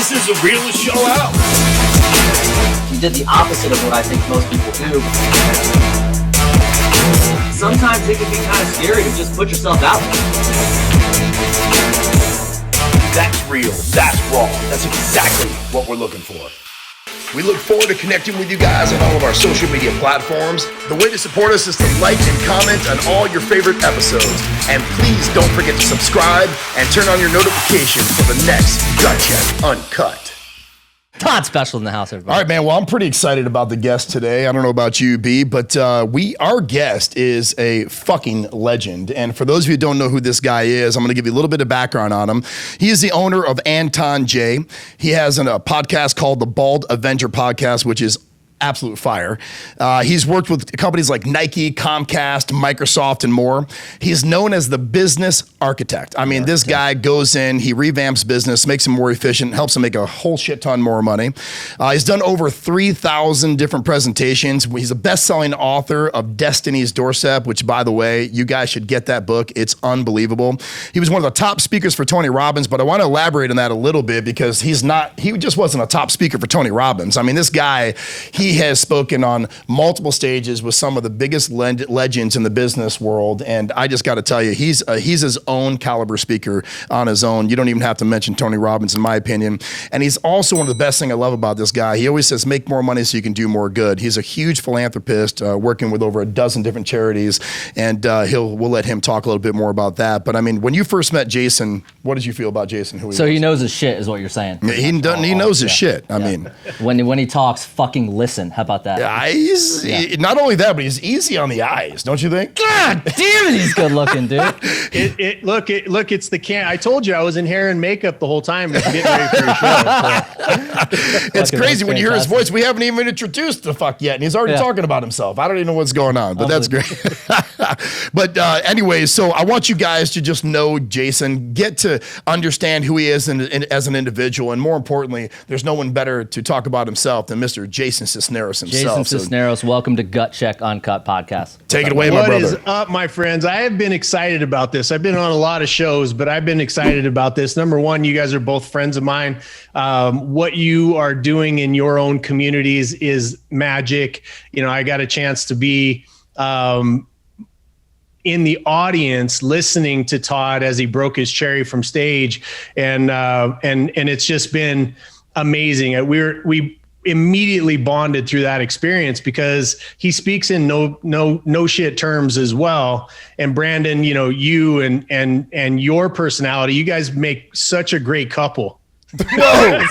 This is the realest show out. You did the opposite of what I think most people do. Sometimes it can be kind of scary to just put yourself out there. That's real. That's raw. That's exactly what we're looking for. We look forward to connecting with you guys on all of our social media platforms. The way to support us is to like and comment on all your favorite episodes. And please don't forget to subscribe and turn on your notifications for the next Gut Check Uncut. Todd special in the house, everybody. All right, man. Well, I'm pretty excited about the guest today. I don't know about you, B, but our guest is a fucking legend. And for those of you who don't know who this guy is, I'm going to give you a little bit of background on him. He is the owner of Anton Jae. He has a podcast called the Bald Avenger Podcast, which is absolute fire. He's worked with companies like Nike, Comcast, Microsoft, and more. He's known as the business architect. I mean, this guy goes in, he revamps business, makes him more efficient, helps him make a whole shit ton more money. He's done over 3,000 different presentations. He's a best-selling author of Destiny's Doorstep, which, by the way, you guys should get that book. It's unbelievable. He was one of the top speakers for Tony Robbins, but I want to elaborate on that a little bit because he just wasn't a top speaker for Tony Robbins. I mean, this guy, he has spoken on multiple stages with some of the biggest legends in the business world, and I just got to tell you, he's his own caliber speaker on his own. You don't even have to mention Tony Robbins, in my opinion. And he's also one of the best things I love about this guy. He always says, make more money so you can do more good. He's a huge philanthropist, working with over a dozen different charities, and we'll let him talk a little bit more about that. But I mean, when you first met Jason, what did you feel about Jason? So he knows his shit, is what you're saying. He knows his shit. I mean, when he talks, fucking listen. How about that? Not only that, but he's easy on the eyes, don't you think? God damn it, he's good looking, dude. Look, it's the can. I told you I was in hair and makeup the whole time getting ready for your show. It's crazy when you hear his voice. We haven't even introduced the fuck yet, and he's already talking about himself. I don't even know what's going on, but that's great. But anyways, so I want you guys to just know Jason, get to understand who he is as an individual, and more importantly, there's no one better to talk about himself than Mr. Jason Sisneros himself. Jason Sisneros, welcome to Gut Check Uncut podcast. Take it away, my brother. What is up, my friends? I have been excited about this. I've been on a lot of shows, but I've been excited about this. Number one, you guys are both friends of mine. What you are doing in your own communities is magic. You know, I got a chance to be in the audience listening to Todd as he broke his cherry from stage, and it's just been amazing. We immediately bonded through that experience because he speaks in no shit terms as well. And Brandon, you know, you and your personality, you guys make such a great couple. Whoa.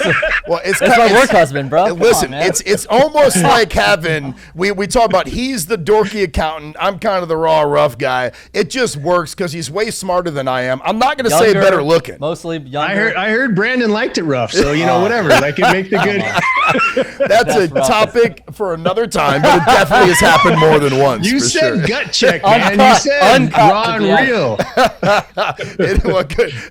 Well, it's my work husband, bro. Listen, on, it's almost like having we talk about he's the dorky accountant, I'm kind of the raw rough guy. It just works because he's way smarter than I am. I'm not going to say better looking. Mostly younger. I heard Brandon liked it rough, so you know whatever. Like it make the good. That's a topic for another time, but it definitely has happened more than once. You said sure. Gut check, man. You said raw and real.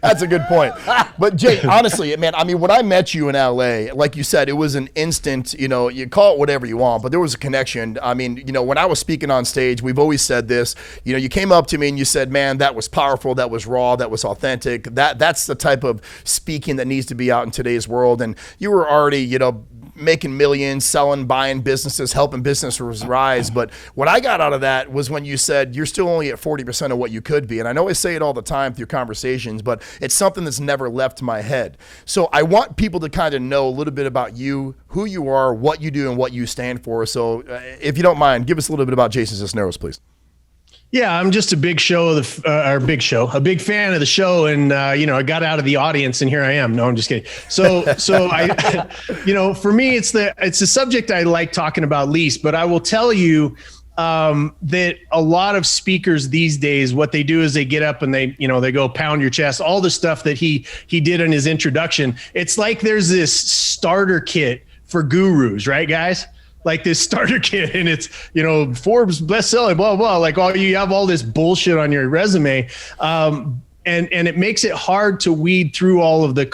That's a good point. But Jay, honestly, man, I mean, when I met you in LA, like you said, it was an instant, you know, you call it whatever you want, but there was a connection. I mean, you know, when I was speaking on stage, we've always said this, you know, you came up to me and you said, man, that was powerful, that was raw, that was authentic. That's the type of speaking that needs to be out in today's world. And you were already, you know, making millions, selling, buying businesses, helping businesses rise. But what I got out of that was when you said you're still only at 40% of what you could be. And I know I say it all the time through conversations, but it's something that's never left my head. So I want people to kind of know a little bit about you, who you are, what you do, and what you stand for. So if you don't mind, give us a little bit about Jason Sisneros, please. Yeah, I'm just a big fan of the show, and you know, I got out of the audience, and here I am. No, I'm just kidding. So I, you know, for me, it's the subject I like talking about least. But I will tell you that a lot of speakers these days, what they do is they get up and they go pound your chest, all the stuff that he did in his introduction. It's like there's this starter kit for gurus, right, guys? Like this starter kit, and it's, you know, Forbes bestseller, blah, blah, like you have all this bullshit on your resume. And it makes it hard to weed through all of the,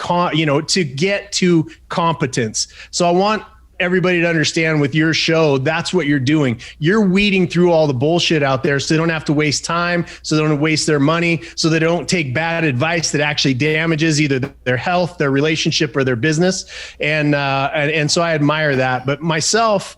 to get to competence. So I want everybody to understand with your show, that's what you're doing. You're weeding through all the bullshit out there so they don't have to waste time, so they don't waste their money, so they don't take bad advice that actually damages either their health, their relationship, or their business. And so I admire that. But myself,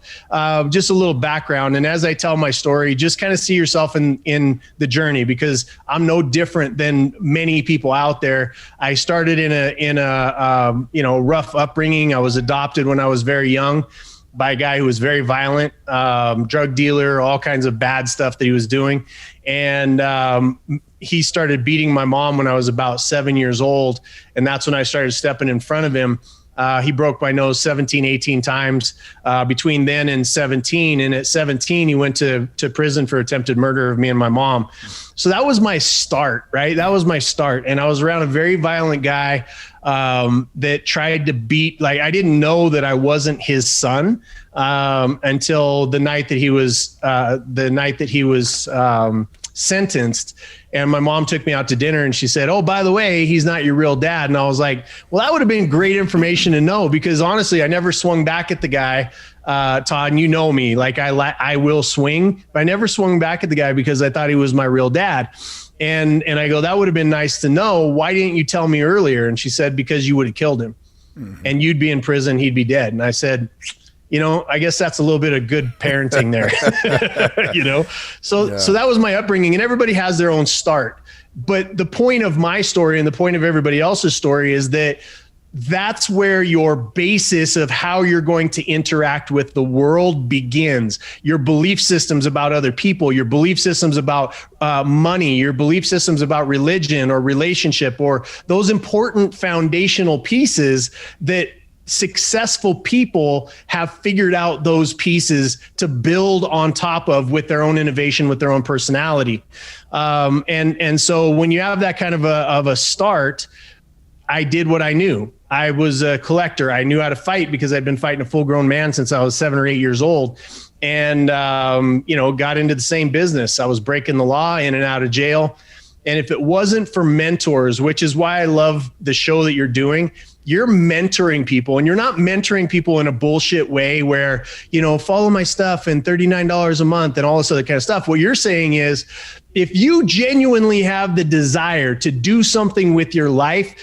just a little background. And as I tell my story, just kind of see yourself in the journey, because I'm no different than many people out there. I started in a rough upbringing. I was adopted when I was very young by a guy who was very violent, drug dealer, all kinds of bad stuff that he was doing. And he started beating my mom when I was about 7 years old. And that's when I started stepping in front of him. He broke my nose 17, 18 times between then and 17. And at 17, he went to prison for attempted murder of me and my mom. So that was my start, right? That was my start. And I was around a very violent guy that tried to beat, like, I didn't know that I wasn't his son until the night that he was sentenced. And my mom took me out to dinner and she said, "Oh, by the way, he's not your real dad." And I was like, well, that would have been great information to know, because honestly, I never swung back at the guy, Todd, and you know me, like I will swing, but I never swung back at the guy because I thought he was my real dad. And I go, that would have been nice to know. Why didn't you tell me earlier? And she said, because you would have killed him and you'd be in prison, he'd be dead. And I said, I guess that's a little bit of good parenting there, So that was my upbringing, and everybody has their own start. But the point of my story and the point of everybody else's story is that that's where your basis of how you're going to interact with the world begins. Your belief systems about other people, your belief systems about money, your belief systems about religion or relationship, or those important foundational pieces that successful people have figured out those pieces to build on top of with their own innovation, with their own personality. And so when you have that kind of a start, I did what I knew. I was a collector. I knew how to fight because I'd been fighting a full-grown man since I was 7 or 8 years old, and got into the same business. I was breaking the law, in and out of jail. And if it wasn't for mentors, which is why I love the show that you're doing, you're mentoring people, and you're not mentoring people in a bullshit way where, follow my stuff and $39 a month and all this other kind of stuff. What you're saying is, if you genuinely have the desire to do something with your life,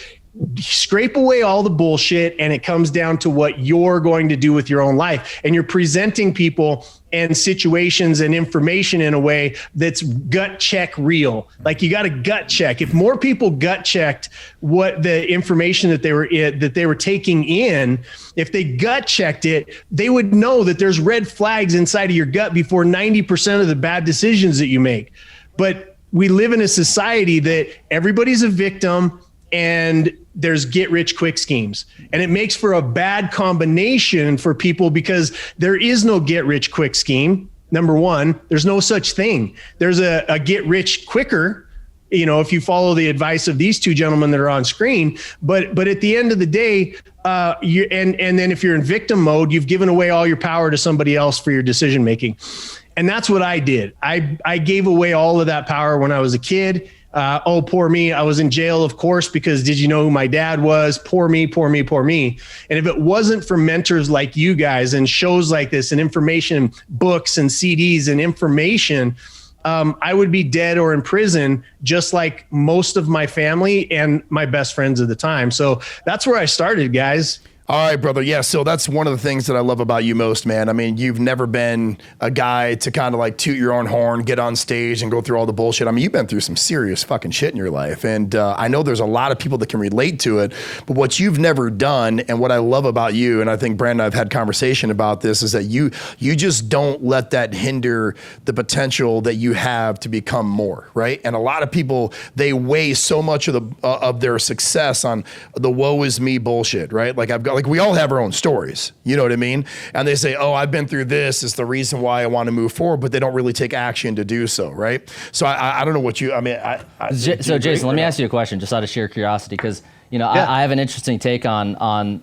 scrape away all the bullshit, and it comes down to what you're going to do with your own life. And you're presenting people and situations and information in a way that's gut check real. Like, you got to gut check. If more people gut checked what the information that they were taking in, if they gut checked it, they would know that there's red flags inside of your gut before 90% of the bad decisions that you make. But we live in a society that everybody's a victim, and there's get rich quick schemes, and it makes for a bad combination for people because there is no get rich quick scheme. Number one, there's no such thing. There's a get rich quicker, if you follow the advice of these two gentlemen that are on screen. But at the end of the day, and then if you're in victim mode, you've given away all your power to somebody else for your decision making. And that's what I did. I gave away all of that power when I was a kid. Oh, poor me. I was in jail, of course, because did you know who my dad was? Poor me, poor me, poor me. And if it wasn't for mentors like you guys and shows like this and information, books and CDs and information, I would be dead or in prison, just like most of my family and my best friends at the time. So that's where I started, guys. All right, brother. Yeah, so that's one of the things that I love about you most, man. I mean, you've never been a guy to kind of like toot your own horn, get on stage and go through all the bullshit. I mean, you've been through some serious fucking shit in your life. And I know there's a lot of people that can relate to it. But what you've never done, and what I love about you, and I think Brandon and I've had conversation about this, is that you just don't let that hinder the potential that you have to become more, right? And a lot of people, they weigh so much of their success on the woe is me bullshit, right? Like we all have our own stories, you know what I mean? And they say, oh, I've been through this. It's the reason why I want to move forward, but they don't really take action to do so, right? So I don't know what you, I mean. So Jason, let me ask you a question just out of sheer curiosity, because I have an interesting take on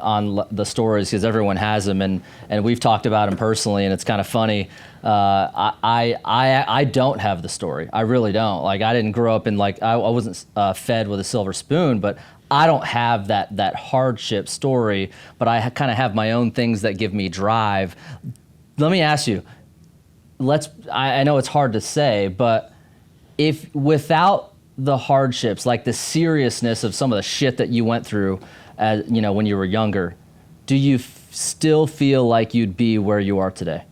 the stories, because everyone has them, and we've talked about them personally, and it's kind of funny. I don't have the story. I really don't. Like, I didn't grow up in, like, I wasn't fed with a silver spoon, but I don't have that hardship story, but I kind of have my own things that give me drive. Let me ask you, I know it's hard to say, but if without the hardships, like the seriousness of some of the shit that you went through, when you were younger, do you still feel like you'd be where you are today?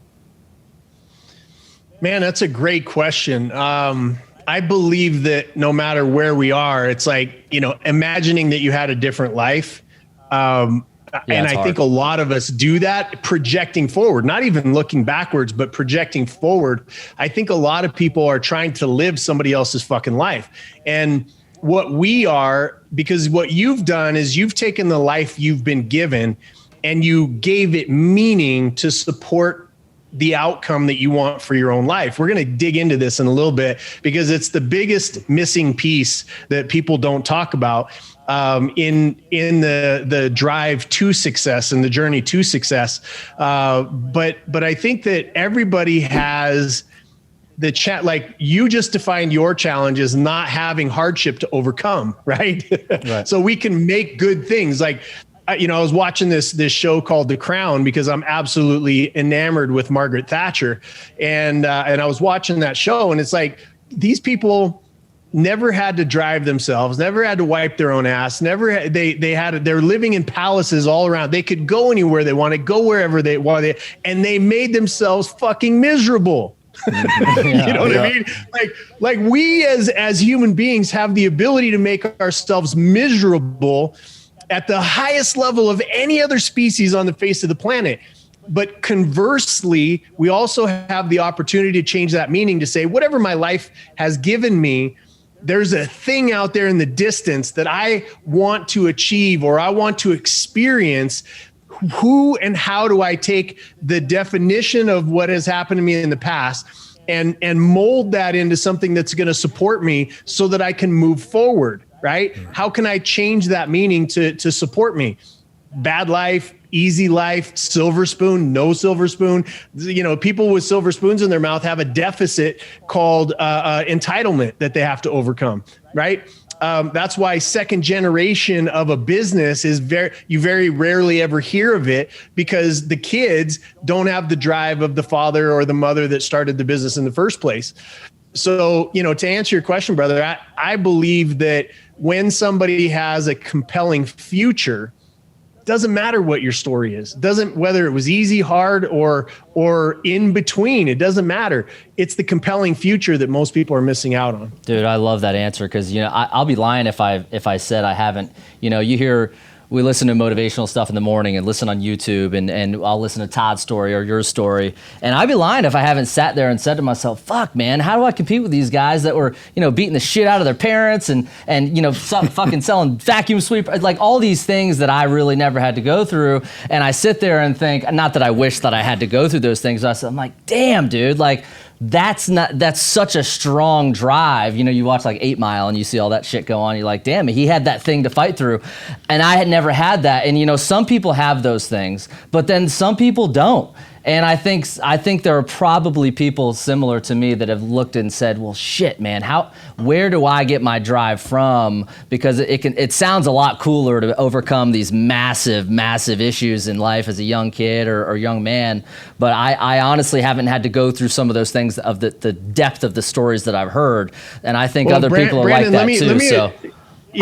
Man, that's a great question. I believe that no matter where we are, it's like, imagining that you had a different life. And I think a lot of us do that, projecting forward, not even looking backwards, but projecting forward. I think a lot of people are trying to live somebody else's fucking life. And because what you've done is you've taken the life you've been given and you gave it meaning to support the outcome that you want for your own life. We're going to dig into this in a little bit because it's the biggest missing piece that people don't talk about in the drive to success and the journey to success. But I think that everybody has the chat, like you just defined your challenge as not having hardship to overcome, right? Right. So we can make good things. Like, I was watching this show called The Crown because I'm absolutely enamored with Margaret Thatcher. And I was watching that show and it's like, these people never had to drive themselves, never had to wipe their own ass, they're living in palaces all around. They could go anywhere they wanted, go wherever they wanted, and they made themselves fucking miserable. You know what I mean? Like we as human beings have the ability to make ourselves miserable at the highest level of any other species on the face of the planet. But conversely, we also have the opportunity to change that meaning to say, whatever my life has given me, there's a thing out there in the distance that I want to achieve or I want to experience. Who and how do I take the definition of what has happened to me in the past and mold that into something that's going to support me so that I can move forward, right? How can I change that meaning to support me? Bad life, easy life, silver spoon, no silver spoon. People with silver spoons in their mouth have a deficit called entitlement that they have to overcome, right? That's why second generation of a business you very rarely ever hear of it because the kids don't have the drive of the father or the mother that started the business in the first place. So, to answer your question, brother, I believe that when somebody has a compelling future, doesn't matter what your story is, whether it was easy, hard, or in between, it doesn't matter. It's the compelling future that most people are missing out on. Dude, I love that answer because I'll be lying if I said I haven't. We listen to motivational stuff in the morning and listen on YouTube and I'll listen to Todd's story or your story. And I'd be lying if I haven't sat there and said to myself, fuck, man, how do I compete with these guys that were, beating the shit out of their parents and fucking selling vacuum sweepers, like all these things that I really never had to go through. And I sit there and think, not that I wish that I had to go through those things. I'm like, damn, dude, like, that's such a strong drive. You watch like 8 Mile and you see all that shit go on. You're like, damn, he had that thing to fight through. And I had never had that. And some people have those things, but then some people don't. And I think there are probably people similar to me that have looked and said, well, shit, man, where do I get my drive from? Because it sounds a lot cooler to overcome these massive, massive issues in life as a young kid or young man. But I honestly haven't had to go through some of those things of the depth of the stories that I've heard. And I think other people are Brandon, like that too.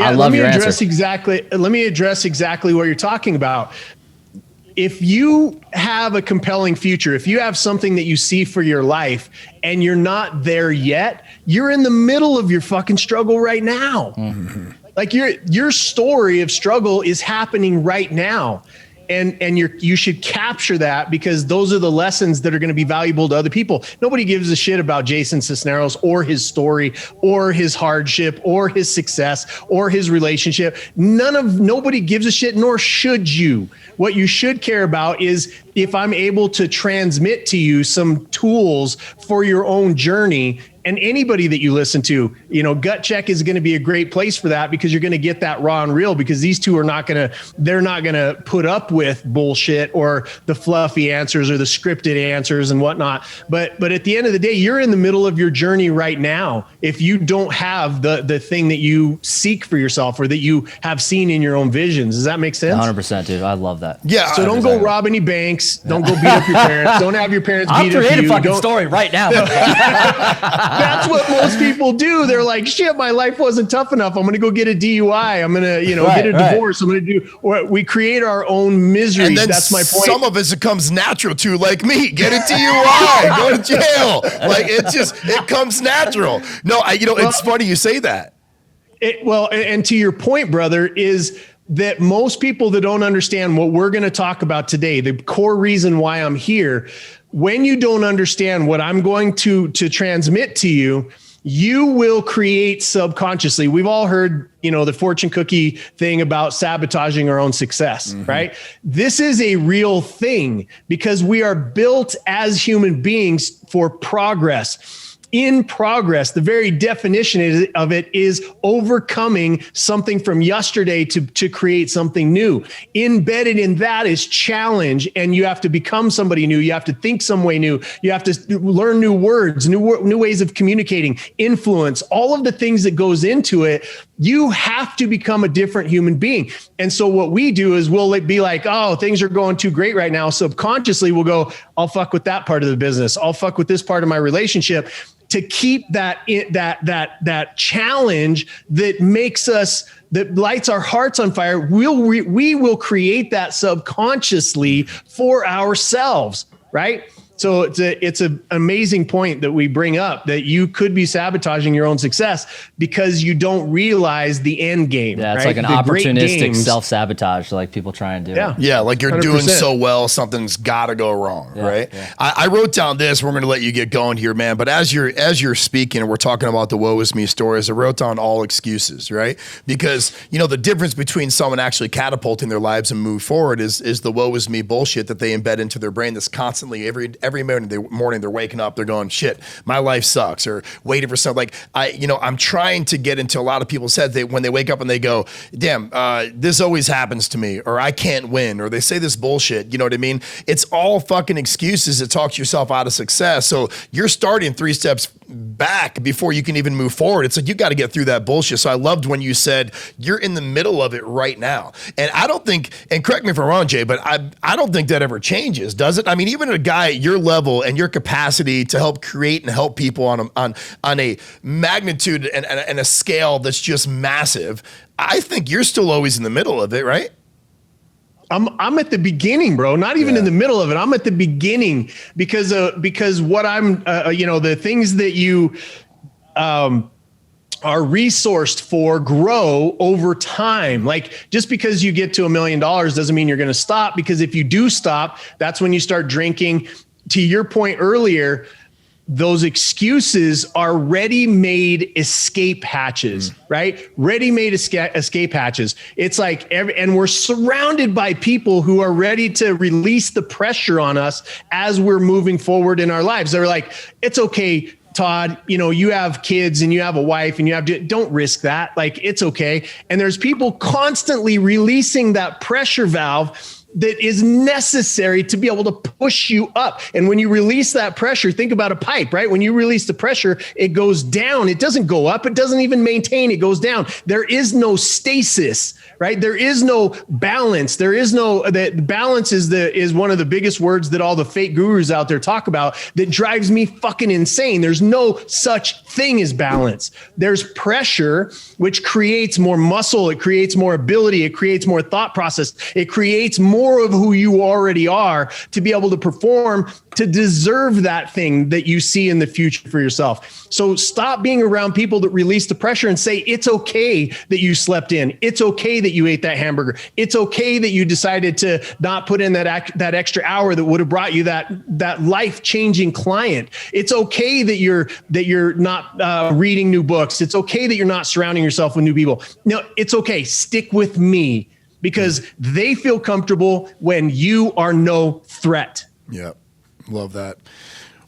I love your answer. Let me address exactly what you're talking about. If you have a compelling future, if you have something that you see for your life and you're not there yet, you're in the middle of your fucking struggle right now. Mm-hmm. Like your story of struggle is happening right now. And you should capture that because those are the lessons that are going to be valuable to other people. Nobody gives a shit about Jason Sisneros or his story or his hardship or his success or his relationship. Nobody gives a shit, nor should you. What you should care about is if I'm able to transmit to you some tools for your own journey and anybody that you listen to, Gut Check is going to be a great place for that, because you're going to get that raw and real, because these two are they're not going to put up with bullshit or the fluffy answers or the scripted answers and whatnot. But at the end of the day, you're in the middle of your journey right now. If you don't have the thing that you seek for yourself or that you have seen in your own visions, does that make sense? 100%, dude. I love that. Yeah. So don't go rob any banks. Don't go beat up your parents. Don't have your parents beat up you. I'll create a fucking story right now. That's what most people do. They're like, shit, my life wasn't tough enough. I'm going to go get a DUI. I'm going to, get a divorce. I'm going to do, or we create our own misery. And then that's my point. Some of it comes natural too, like me, get a DUI, go to jail. Like it comes natural. No, it's funny you say that. And to your point, brother, is that most people that don't understand what we're going to talk about today, the core reason why I'm here, when you don't understand what I'm going to transmit to you, you will create subconsciously. We've all heard, the fortune cookie thing about sabotaging our own success, right? This is a real thing, because we are built as human beings for progress. In progress, the very definition of it is overcoming something from yesterday to create something new. Embedded in that is challenge, and you have to become somebody new. You have to think some way new. You have to learn new words, new ways of communicating, influence, all of the things that goes into it. You have to become a different human being. And so what we do is we'll be like, oh, things are going too great right now. Subconsciously, we'll go, I'll fuck with that part of the business. I'll fuck with this part of my relationship, to keep that challenge that lights our hearts on fire. We will create that subconsciously for ourselves, right? So it's an amazing point that we bring up, that you could be sabotaging your own success because you don't realize the end game. Yeah, it's right? like an opportunistic self-sabotage, like people try and do. Yeah, like you're 100%. doing so well, something's got to go wrong, right? Yeah. I wrote down this. We're going to let you get going here, man. But as you're speaking, and we're talking about the woe is me stories, I wrote down all excuses, right? Because the difference between someone actually catapulting their lives and move forward is the woe is me bullshit that they embed into their brain. That's constantly every morning they're waking up, they're going, shit, my life sucks, or waiting for something. Like I'm trying to get into a lot of people's heads. When they wake up and they go, damn, this always happens to me, or I can't win, or they say this bullshit. You know what I mean? It's all fucking excuses to talk yourself out of success. So you're starting 3 steps back before you can even move forward. It's like, you got to get through that bullshit. So I loved when you said you're in the middle of it right now. And I don't think, and correct me if I'm wrong, Jay, but I don't think that ever changes, does it? I mean, even a guy at your level and your capacity to help create and help people on a magnitude and a scale that's just massive, I think you're still always in the middle of it, right? I'm at the beginning, bro. Not even in the middle of it. I'm at the beginning because what I'm, the things that you are resourced for grow over time. Like, just because you get to $1 million doesn't mean you're going to stop, because if you do stop, that's when you start drinking. To your point earlier, those excuses are ready-made escape hatches, right? Ready-made escape hatches. It's like and we're surrounded by people who are ready to release the pressure on us as we're moving forward in our lives. They're like, it's okay, Todd, you have kids and you have a wife and don't risk that. Like, it's okay. And there's people constantly releasing that pressure valve that is necessary to be able to push you up. And when you release that pressure, think about a pipe, right? When you release the pressure, it goes down. It doesn't go up. It doesn't even maintain. It goes down. There is no stasis, right? There is no balance. There is no, that balance is one of the biggest words that all the fake gurus out there talk about, that drives me fucking insane. There's no such thing as balance. There's pressure, which creates more muscle. It creates more ability. It creates more thought process. It creates more of who you already are to be able to perform, to deserve that thing that you see in the future for yourself. So stop being around people that release the pressure and say, it's okay that you slept in. It's okay that you ate that hamburger. It's okay that you decided to not put in that extra hour that would have brought you that life-changing client. It's okay that you're not reading new books. It's okay that you're not surrounding yourself with new people. No, it's okay. Stick with me, because they feel comfortable when you are no threat. Yeah, love that.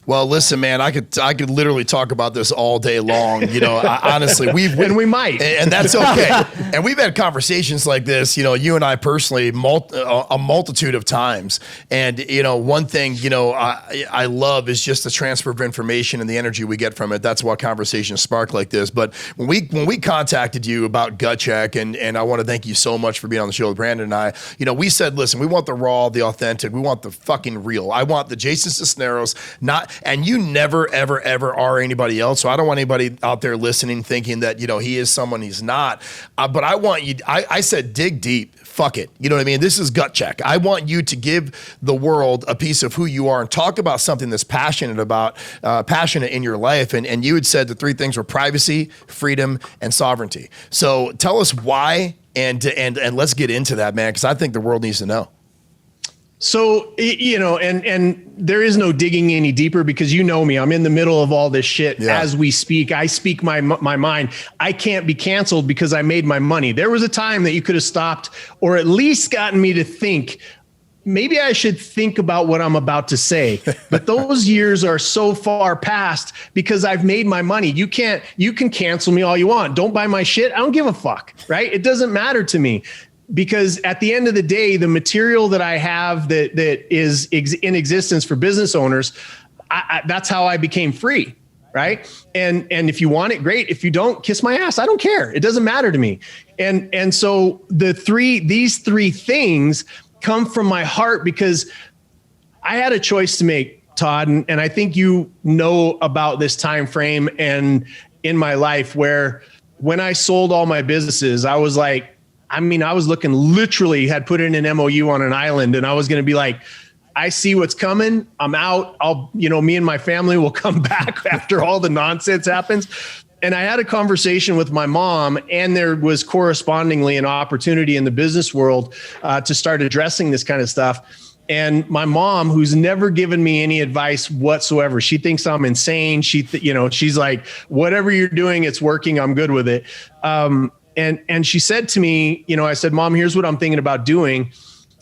Well, listen, man, I could literally talk about this all day long. You know, honestly, and we might, and that's okay. And we've had conversations like this, you know, you and I personally, a multitude of times. And you know, one thing, you know, I love is just the transfer of information and the energy we get from it. That's why conversations spark like this. But when we contacted you about Gut Check, and I want to thank you so much for being on the show with Brandon and I. You know, we said, listen, we want the raw, the authentic, we want the fucking real. I want the Jason Sisneros, and you never, ever, ever are anybody else. So I don't want anybody out there listening thinking that, you know, he is someone he's not. But I want you, I said, dig deep. Fuck it. You know what I mean? This is Gut Check. I want you to give the world a piece of who you are and talk about something that's passionate in your life. And you had said the three things were privacy, freedom, and sovereignty. So tell us why, and let's get into that, man, because I think the world needs to know. So, you know, and there is no digging any deeper because you know me, I'm in the middle of all this shit as we speak. I speak my mind. I can't be canceled because I made my money. There was a time that you could have stopped or at least gotten me to think, maybe I should think about what I'm about to say. But those years are so far past because I've made my money. You can cancel me all you want. Don't buy my shit. I don't give a fuck, right? It doesn't matter to me. Because at the end of the day, the material that I have that is in existence for business owners, that's how I became free, right? And if you want it, great. If you don't, kiss my ass. I don't care. It doesn't matter to me. And so these three things come from my heart because I had a choice to make, Todd, and I think you know about this time frame and in my life where when I sold all my businesses, I was like, I was looking, literally had put in an MOU on an island, and I was going to be like, I see what's coming. I'm out. Me and my family will come back after all the nonsense happens. And I had a conversation with my mom, and there was correspondingly an opportunity in the business world to start addressing this kind of stuff. And my mom, who's never given me any advice whatsoever, she thinks I'm insane. She's like, whatever you're doing, it's working. I'm good with it. And she said to me, I said, Mom, here's what I'm thinking about doing,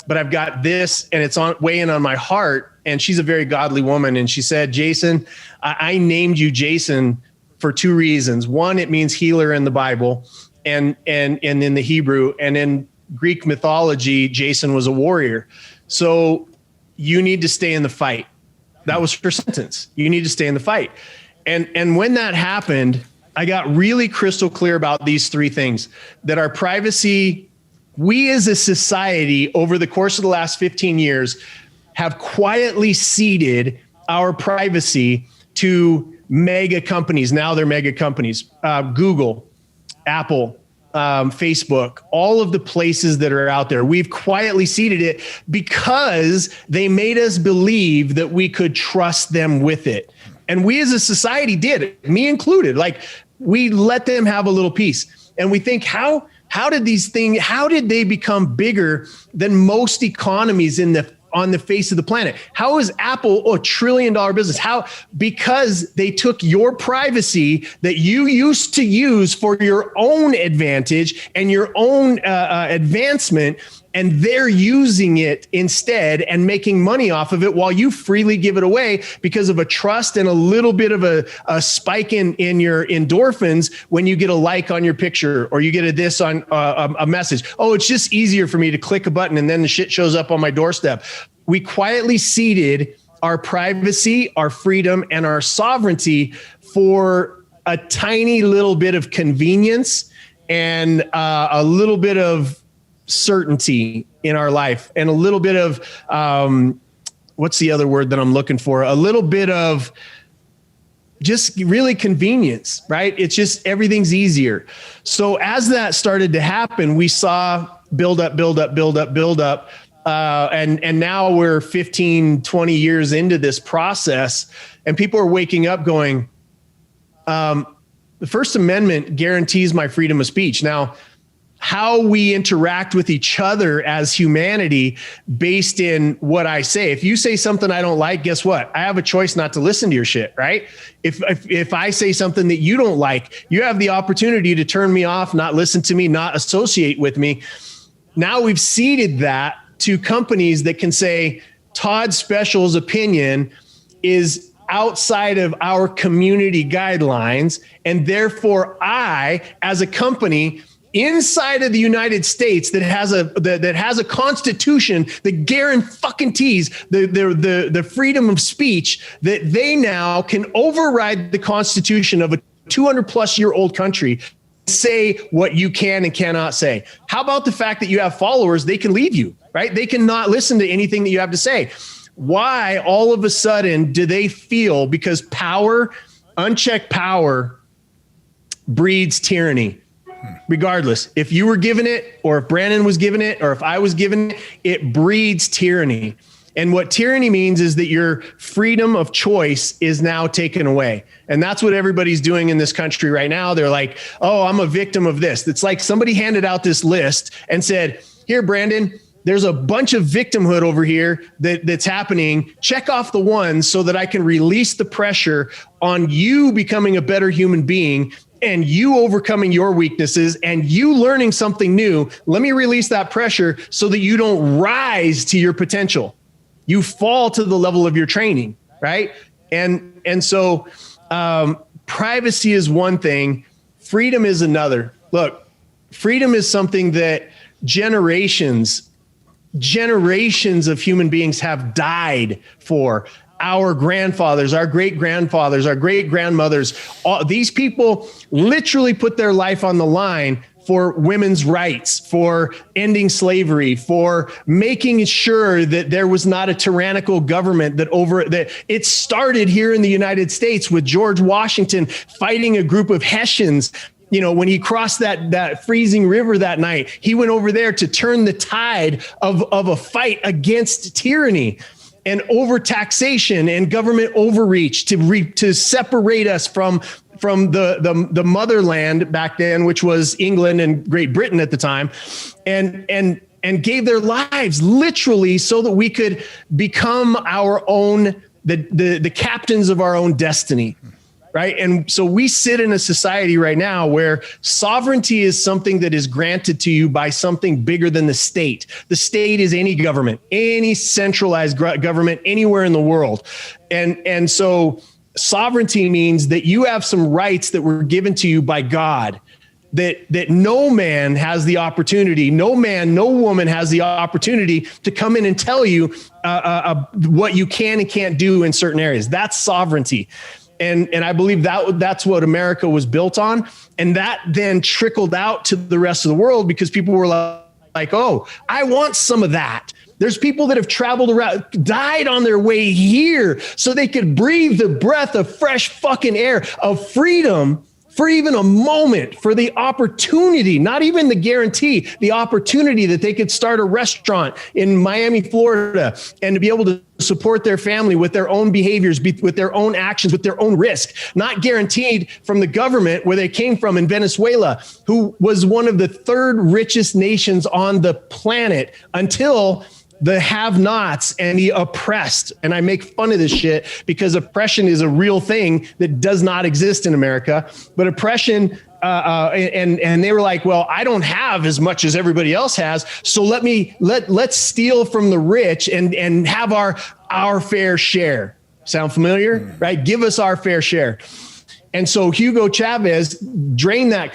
but I've got this and it's weighing on my heart. And she's a very godly woman. And she said, Jason, I named you Jason for two reasons. One, it means healer in the Bible and in the Hebrew, and in Greek mythology, Jason was a warrior. So you need to stay in the fight. That was her sentence. You need to stay in the fight. And when that happened, I got really crystal clear about these three things: that our privacy, we as a society over the course of the last 15 years have quietly ceded our privacy to mega companies. Now they're mega companies, Google, Apple, Facebook, all of the places that are out there. We've quietly ceded it because they made us believe that we could trust them with it. And we as a society did, me included. Like, we let them have a little piece. And we think, how did they become bigger than most economies on the face of the planet? How is Apple a $1 trillion business? How? Because they took your privacy that you used to use for your own advantage and your own advancement, and they're using it instead and making money off of it while you freely give it away because of a trust and a little bit of a spike in your endorphins when you get a like on your picture or you get on a message. Oh, it's just easier for me to click a button and then the shit shows up on my doorstep. We quietly ceded our privacy, our freedom, and our sovereignty for a tiny little bit of convenience and a little bit of certainty in our life, and a little bit of what's the other word that I'm looking for? A little bit of just really convenience, right? It's just everything's easier. So as that started to happen, we saw build up. And now we're 15, 20 years into this process, and people are waking up going, the First Amendment guarantees my freedom of speech. Now, how we interact with each other as humanity based in what I say. If you say something I don't like, guess what? I have a choice not to listen to your shit, right? If I say something that you don't like, you have the opportunity to turn me off, not listen to me, not associate with me. Now we've ceded that to companies that can say Todd Special's opinion is outside of our community guidelines. And therefore I, as a company inside of the United States that has a constitution that guarantees the freedom of speech, that they now can override the constitution of a 200 plus year old country, say what you can and cannot say. How about the fact that you have followers? They can leave you, right? They cannot listen to anything that you have to say. Why all of a sudden do they feel, because power, unchecked power breeds tyranny? Regardless, if you were given it, or if Brandon was given it, or if I was given it, it breeds tyranny. And what tyranny means is that your freedom of choice is now taken away. And that's what everybody's doing in this country right now. They're like, oh, I'm a victim of this. It's like somebody handed out this list and said, here, Brandon, there's a bunch of victimhood over here that's happening. Check off the ones so that I can release the pressure on you becoming a better human being and you overcoming your weaknesses and you learning something new. Let me release that pressure so that you don't rise to your potential. You fall to the level of your training, right? And so privacy is one thing. Freedom is another. Look, freedom is something that generations of human beings have died for. Our grandfathers, our great-grandfathers, our great-grandmothers, these people literally put their life on the line for women's rights, for ending slavery, for making sure that there was not a tyrannical government that it started here in the United States with George Washington fighting a group of Hessians. You know, when he crossed that freezing river that night, he went over there to turn the tide of a fight against tyranny and overtaxation and government overreach to separate us from the motherland back then, which was England and Great Britain at the time, and gave their lives literally so that we could become our own, the captains of our own destiny. Right. And so we sit in a society right now where sovereignty is something that is granted to you by something bigger than the state. The state is any government, any centralized government anywhere in the world. And so sovereignty means that you have some rights that were given to you by God, that no man has the opportunity, no man, no woman has the opportunity to come in and tell you what you can and can't do in certain areas. That's sovereignty. And I believe that's what America was built on. And that then trickled out to the rest of the world because people were like, oh, I want some of that. There's people that have traveled around, died on their way here so they could breathe the breath of fresh fucking air, of freedom for even a moment, for the opportunity, not even the guarantee, the opportunity that they could start a restaurant in Miami, Florida, and to be able to support their family with their own behaviors, with their own actions, with their own risk, not guaranteed from the government where they came from in Venezuela, who was one of the third richest nations on the planet until the have-nots and the oppressed. And I make fun of this shit because oppression is a real thing that does not exist in America. But oppression, and they were like, well, I don't have as much as everybody else has. So let's steal from the rich and have our fair share. Sound familiar? Right? Give us our fair share. And so Hugo Chavez drained that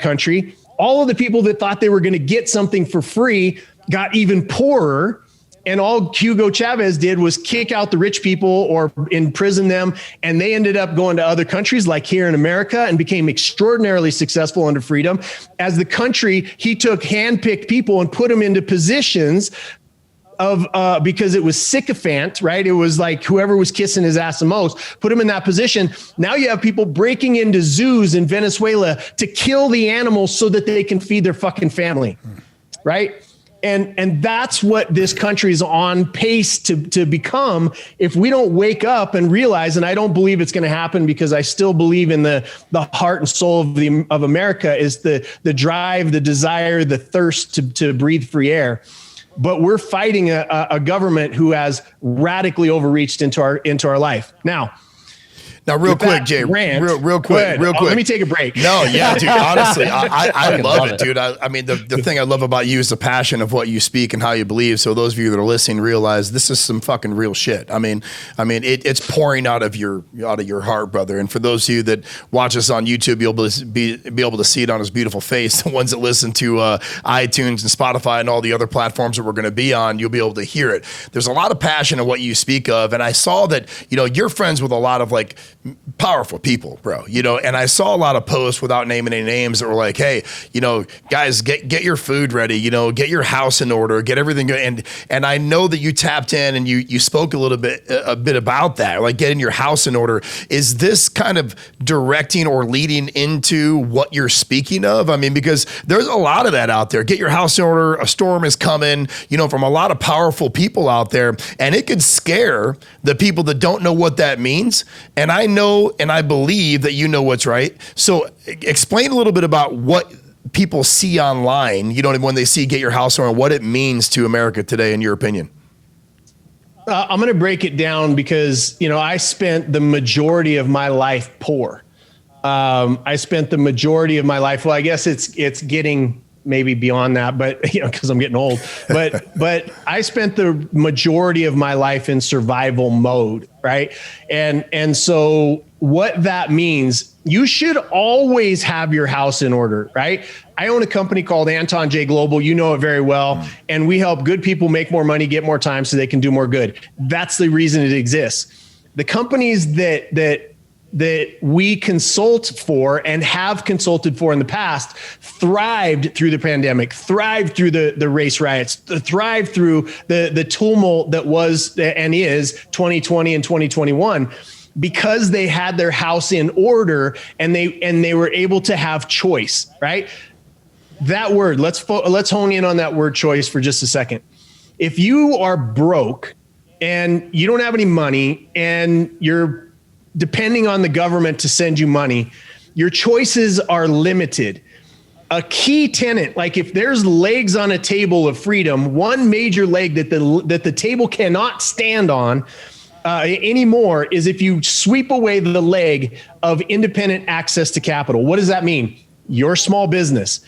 country. All of the people that thought they were going to get something for free got even poorer. And all Hugo Chavez did was kick out the rich people or imprison them. And they ended up going to other countries like here in America and became extraordinarily successful under freedom. As the country, he took handpicked people and put them into positions of because it was sycophant, right? It was like whoever was kissing his ass the most, put him in that position. Now you have people breaking into zoos in Venezuela to kill the animals so that they can feed their fucking family, right? And that's what this country is on pace to become if we don't wake up and realize, and I don't believe it's going to happen because I still believe in the heart and soul of America is the drive, the desire, the thirst to breathe free air. But we're fighting a government who has radically overreached into our life. Now, Now, real quick, Jay, real quick. Let me take a break. No, yeah, dude, honestly, I love it, dude. I mean, the thing I love about you is the passion of what you speak and how you believe. So those of you that are listening realize this is some fucking real shit. I mean, it's pouring out of your heart, brother. And for those of you that watch us on YouTube, you'll be able to see it on his beautiful face. The ones that listen to iTunes and Spotify and all the other platforms that we're going to be on, you'll be able to hear it. There's a lot of passion in what you speak of. And I saw that, you're friends with a lot of like powerful people, bro, and I saw a lot of posts without naming any names that were like, hey, guys, get your food ready, get your house in order, get everything good. And I know that you tapped in and you spoke a bit about that, like getting your house in order. Is this kind of directing or leading into what you're speaking of? I mean, because there's a lot of that out there. Get your house in order. A storm is coming, from a lot of powerful people out there, and it could scare the people that don't know what that means. And I know, and I believe that you know what's right. So explain a little bit about what people see online, when they see Get Your House in Order, what it means to America today, in your opinion. I'm going to break it down because, I spent the majority of my life poor. I spent the majority of my life. Well, I guess it's getting maybe beyond that, but because I'm getting old, but I spent the majority of my life in survival mode. Right. And so what that means, you should always have your house in order. Right. I own a company called Anton Jae Global. You know it very well. And we help good people make more money, get more time so they can do more good. That's the reason it exists. The companies that we consult for and have consulted for in the past thrived through the pandemic, thrived through the race riots, thrived through the tumult that was and is 2020 and 2021, because they had their house in order and they were able to have choice, right? That word, let's hone in on that word choice for just a second. If you are broke and you don't have any money and you're depending on the government to send you money, your choices are limited. A key tenet, like if there's legs on a table of freedom, one major leg that the table cannot stand on anymore is if you sweep away the leg of independent access to capital. What does that mean? Your small business,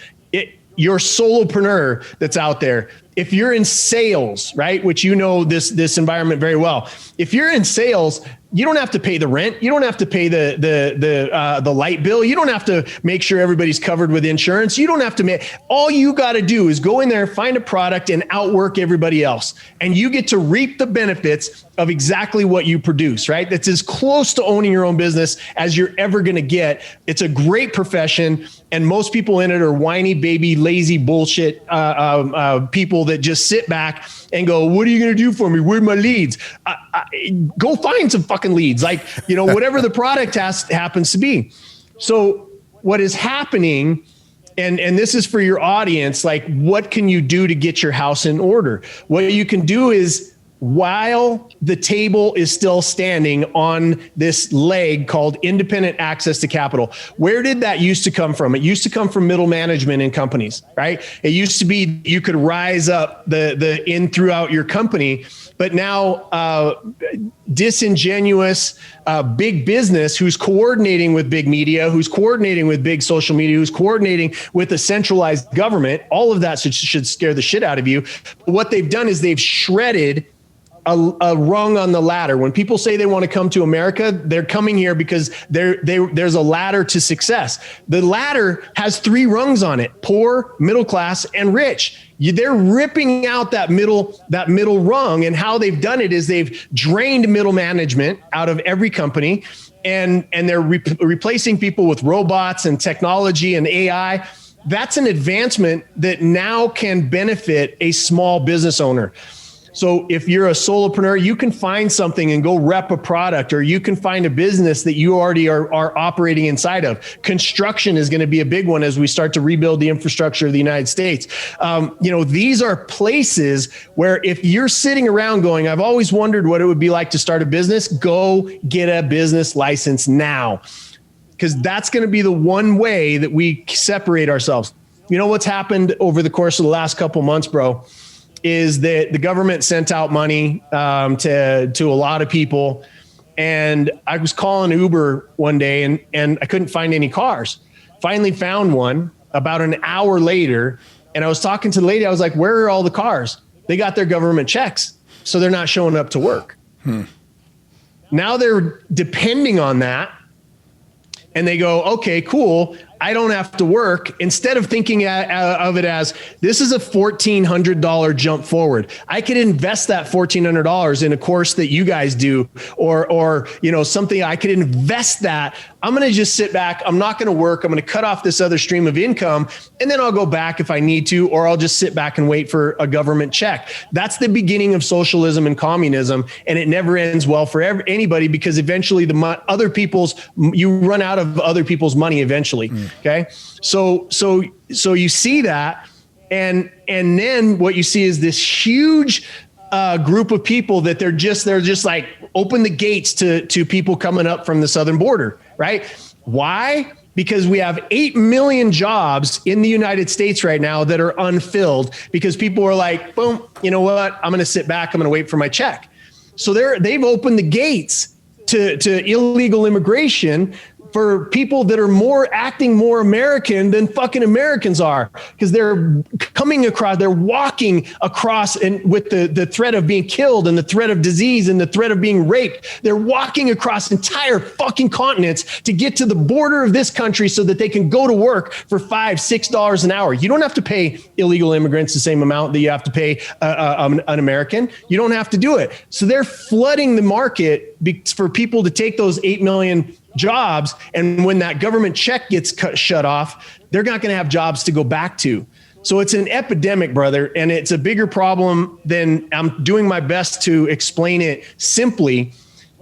your solopreneur that's out there. If you're in sales, right, which this environment very well. If you're in sales, you don't have to pay the rent. You don't have to pay the light bill. You don't have to make sure everybody's covered with insurance. You don't have to all you got to do is go in there, find a product and outwork everybody else. And you get to reap the benefits of exactly what you produce, right? That's as close to owning your own business as you're ever going to get. It's a great profession. And most people in it are whiny, baby, lazy bullshit people that just sit back and go, what are you going to do for me? Where are my leads? Go find some fucking leads, like, whatever the product happens to be. So what is happening, and this is for your audience, like, what can you do to get your house in order? What you can do is, while the table is still standing on this leg called independent access to capital, where did that used to come from? It used to come from middle management in companies, right? It used to be you could rise up the in throughout your company, but now disingenuous big business who's coordinating with big media, who's coordinating with big social media, who's coordinating with a centralized government, all of that should scare the shit out of you. But what they've done is they've shredded a rung on the ladder. When people say they want to come to America, they're coming here because there's a ladder to success. The ladder has 3 rungs on it: poor, middle class, and rich. They're ripping out that middle rung, and how they've done it is they've drained middle management out of every company, and they're replacing people with robots and technology and AI. That's an advancement that now can benefit a small business owner. So if you're a solopreneur, you can find something and go rep a product, or you can find a business that you already are operating inside of. Construction is going to be a big one as we start to rebuild the infrastructure of the United States. These are places where if you're sitting around going, I've always wondered what it would be like to start a business, go get a business license now, because that's going to be the one way that we separate ourselves. You know what's happened over the course of the last couple months, bro, is that the government sent out money to a lot of people, And I was calling Uber one day and I couldn't find any cars. Finally found one about an hour later. And I was talking to the lady. I was like, where are all the cars? They got their government checks, so they're not showing up to work. Now they're depending on that. And they go, okay, cool. I don't have to work. Instead of thinking of it as this is a $1,400 jump forward, I could invest that $1,400 in a course that you guys do, or something. I could invest that. I'm going to just sit back. I'm not going to work. I'm going to cut off this other stream of income, and then I'll go back if I need to, or I'll just sit back and wait for a government check. That's the beginning of socialism and communism, and it never ends well for anybody, because eventually you run out of other people's money eventually. Okay. So you see that, and then what you see is this huge group of people that they're just like, open the gates to people coming up from the southern border, right? Why? Because we have 8 million jobs in the United States right now that are unfilled, because people are like, boom, you know what? I'm going to sit back. I'm going to wait for my check. So they've opened the gates to illegal immigration for people that are acting more American than fucking Americans are, because they're walking across, and with the threat of being killed and the threat of disease and the threat of being raped, they're walking across entire fucking continents to get to the border of this country so that they can go to work for $5-6 an hour. You don't have to pay illegal immigrants the same amount that you have to pay an American. You don't have to do it. So they're flooding the market for people to take those 8 million jobs. And when that government check gets shut off, they're not going to have jobs to go back to. So it's an epidemic, brother. And it's a bigger problem than I'm doing my best to explain it simply.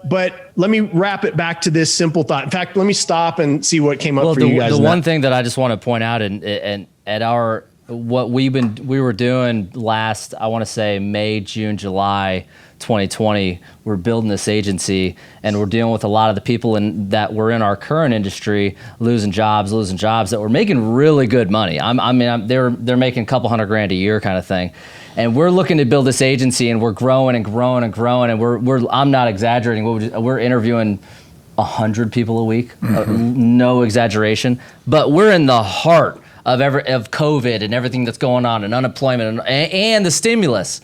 But let me wrap it back to this simple thought. In fact, let me stop and see what came up for you guys. The one thing that I just want to point out, and at what we were doing last, I want to say May, June, July 2020, we're building this agency, and we're dealing with a lot of the people that were in our current industry losing jobs that were making really good money. They're making a couple $100,000 a year kind of thing. And we're looking to build this agency, and we're growing and growing and growing. And I'm not exaggerating. We're interviewing 100 people a week, no exaggeration. But we're in the heart of COVID and everything that's going on, and unemployment and the stimulus.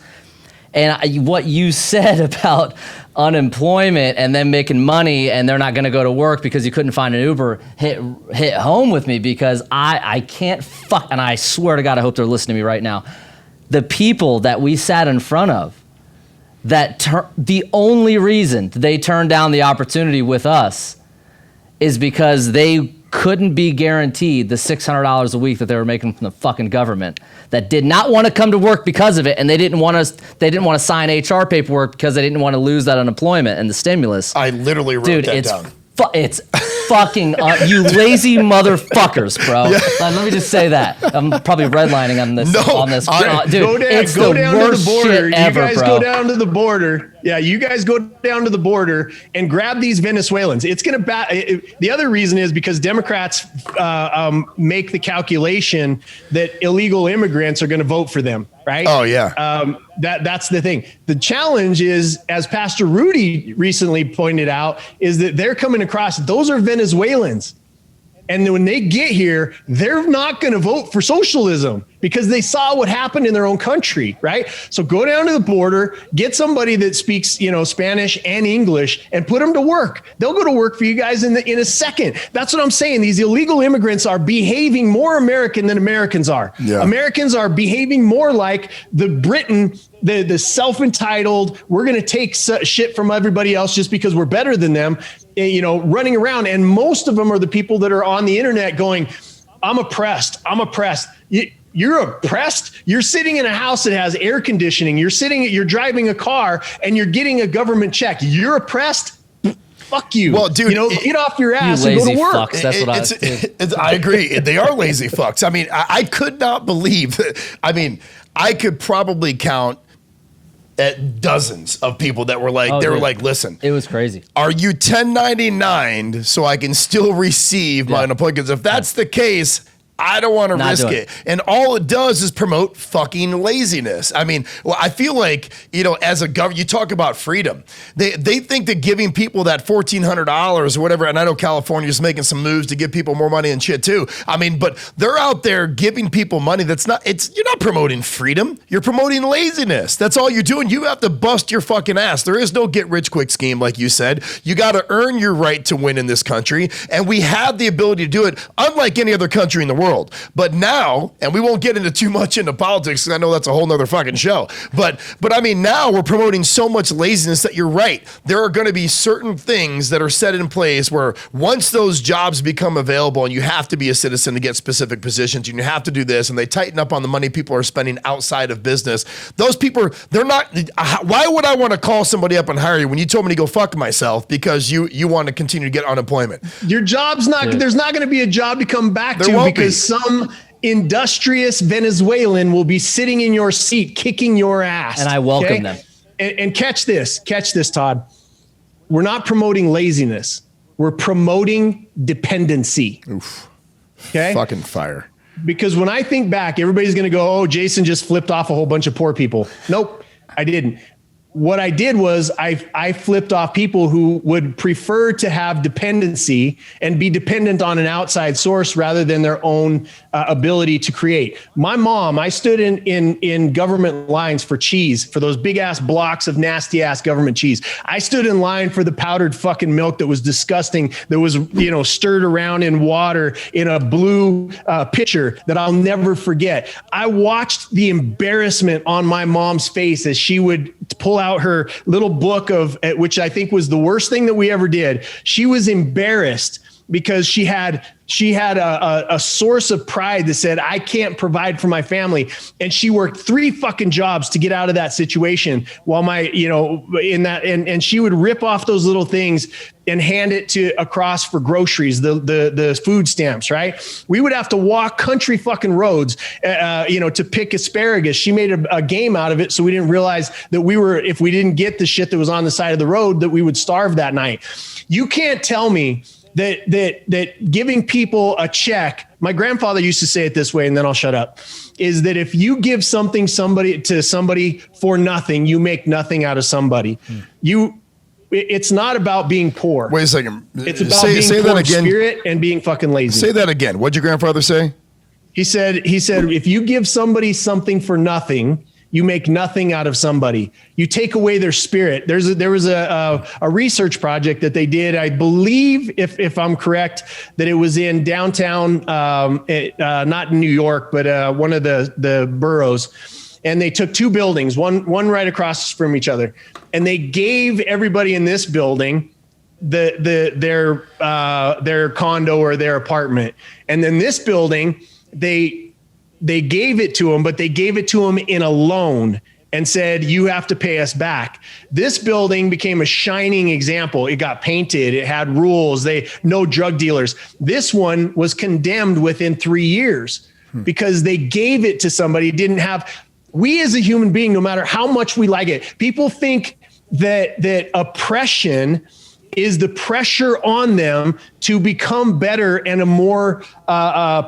And what you said about unemployment and them making money and they're not going to go to work because you couldn't find an Uber hit home with me, because I can't and I swear to God, I hope they're listening to me right now. The people that we sat in front of, the only reason they turned down the opportunity with us is because they couldn't be guaranteed the $600 a week that they were making from the fucking government, that did not want to come to work because of it, and they didn't want to sign HR paperwork because they didn't want to lose that unemployment and the stimulus. I literally wrote that down. It's fucking you lazy motherfuckers, bro. Yeah. Let me just say that. I'm probably redlining on this. Dude, it's go the down worst to the border. shit ever, you guys bro. go down to the border. Yeah, you guys go down to the border and grab these Venezuelans. It's going to the other reason is because Democrats make the calculation that illegal immigrants are going to vote for them, right? Oh yeah. That's the thing. The challenge is, as Pastor Rudy recently pointed out, is that they're coming across, those are Venezuelans. And when they get here, they're not going to vote for socialism because they saw what happened in their own country, right? So go down to the border, get somebody that speaks, Spanish and English, and put them to work. They'll go to work for you guys in a second. That's what I'm saying. These illegal immigrants are behaving more American than Americans are. Yeah. Americans are behaving more like the Britain, the self-entitled, we're going to take shit from everybody else just because we're better than them, running around. And most of them are the people that are on the internet going, I'm oppressed. You're oppressed. You're sitting in a house that has air conditioning. You're driving a car and you're getting a government check. You're oppressed. Fuck you. Well, dude, get off your ass you and go lazy to work. fucks. That's what I agree. They are lazy fucks. I mean, I could not believe that. I mean, I could probably count at dozens of people that were like, were like, listen, it was crazy. Are you 1099 so I can still receive my unemployment? Because if that's the case, I don't want to Not risk doing it. And all it does is promote fucking laziness. I mean, well, I feel like, as a government, you talk about freedom. They think that giving people that $1,400 or whatever, and I know California's making some moves to give people more money and shit too. I mean, but they're out there giving people money you're not promoting freedom. You're promoting laziness. That's all you're doing. You have to bust your fucking ass. There is no get rich quick scheme, like you said. You got to earn your right to win in this country. And we have the ability to do it, unlike any other country in the world. But now, and we won't get into too much into politics, because I know that's a whole nother fucking show. But I mean, now we're promoting so much laziness that you're right. There are going to be certain things that are set in place where once those jobs become available and you have to be a citizen to get specific positions and you have to do this, and they tighten up on the money people are spending outside of business, those people, they're not, why would I want to call somebody up and hire you when you told me to go fuck myself because you want to continue to get unemployment? Your job's not, there's not going to be a job to come back There to won't because be. some industrious Venezuelan will be sitting in your seat, kicking your ass. And I welcome them. And catch this, Todd. We're not promoting laziness. We're promoting dependency. Oof. Okay. Fucking fire. Because when I think back, everybody's going to go, oh, Jason just flipped off a whole bunch of poor people. Nope, I didn't. What I did was I flipped off people who would prefer to have dependency and be dependent on an outside source rather than their own ability to create. My mom, I stood in government lines for cheese, for those big ass blocks of nasty ass government cheese. I stood in line for the powdered fucking milk that was disgusting, that was, stirred around in water in a blue pitcher that I'll never forget. I watched the embarrassment on my mom's face as she would pull out her little book which I think was the worst thing that we ever did. She was embarrassed because she had a source of pride that said, I can't provide for my family. And she worked 3 fucking jobs to get out of that situation while and she would rip off those little things and hand it to across for groceries, the food stamps, right? We would have to walk country fucking roads, to pick asparagus. She made a game out of it. So we didn't realize that if we didn't get the shit that was on the side of the road, that we would starve that night. You can't tell me that giving people a check, my grandfather used to say it this way, and then I'll shut up, is that if you give somebody to somebody for nothing, you make nothing out of somebody. It's not about being poor. Wait a second. It's about being poor in spirit and being fucking lazy. Say that again. What'd your grandfather say? He said, if you give somebody something for nothing, you make nothing out of somebody. You take away their spirit. There was a research project that they did. I believe, if I'm correct, that it was in downtown, not in New York, but one of the boroughs. And they took 2 buildings, one right across from each other, and they gave everybody in this building their condo or their apartment, and then this building they gave it to them, but they gave it to them in a loan and said, you have to pay us back. This building became a shining example. It got painted. It had rules. No drug dealers. This one was condemned within 3 years because they gave it to somebody. We as a human being, no matter how much we like it, people think that oppression is the pressure on them to become better and a more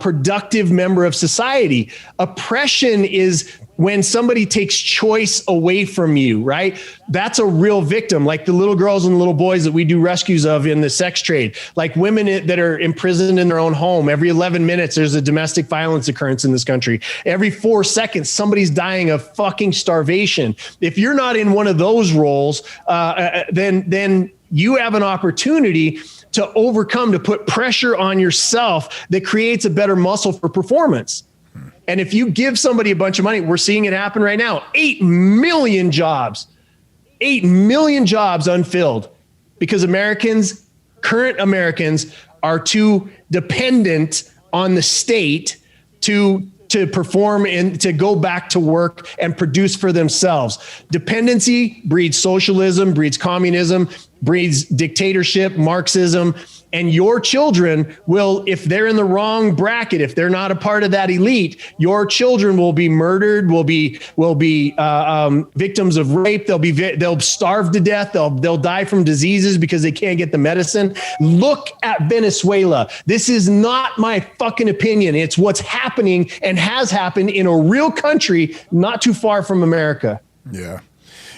productive member of society. Oppression is when somebody takes choice away from you, right? That's a real victim, like the little girls and little boys that we do rescues of in the sex trade, like women that are imprisoned in their own home. Every 11 minutes, there's a domestic violence occurrence in this country. Every 4 seconds, somebody's dying of fucking starvation. If you're not in one of those roles, then you have an opportunity to overcome, to put pressure on yourself that creates a better muscle for performance. And if you give somebody a bunch of money, we're seeing it happen right now. 8 million jobs unfilled because current Americans are too dependent on the state to perform and to go back to work and produce for themselves. Dependency breeds socialism, breeds communism, breeds dictatorship, Marxism, And your children will, if they're in the wrong bracket, if they're not a part of that elite, your children will be murdered, will be victims of rape. They'll starve to death. They'll die from diseases because they can't get the medicine. Look at Venezuela. This is not my fucking opinion. It's what's happening and has happened in a real country not too far from America. Yeah.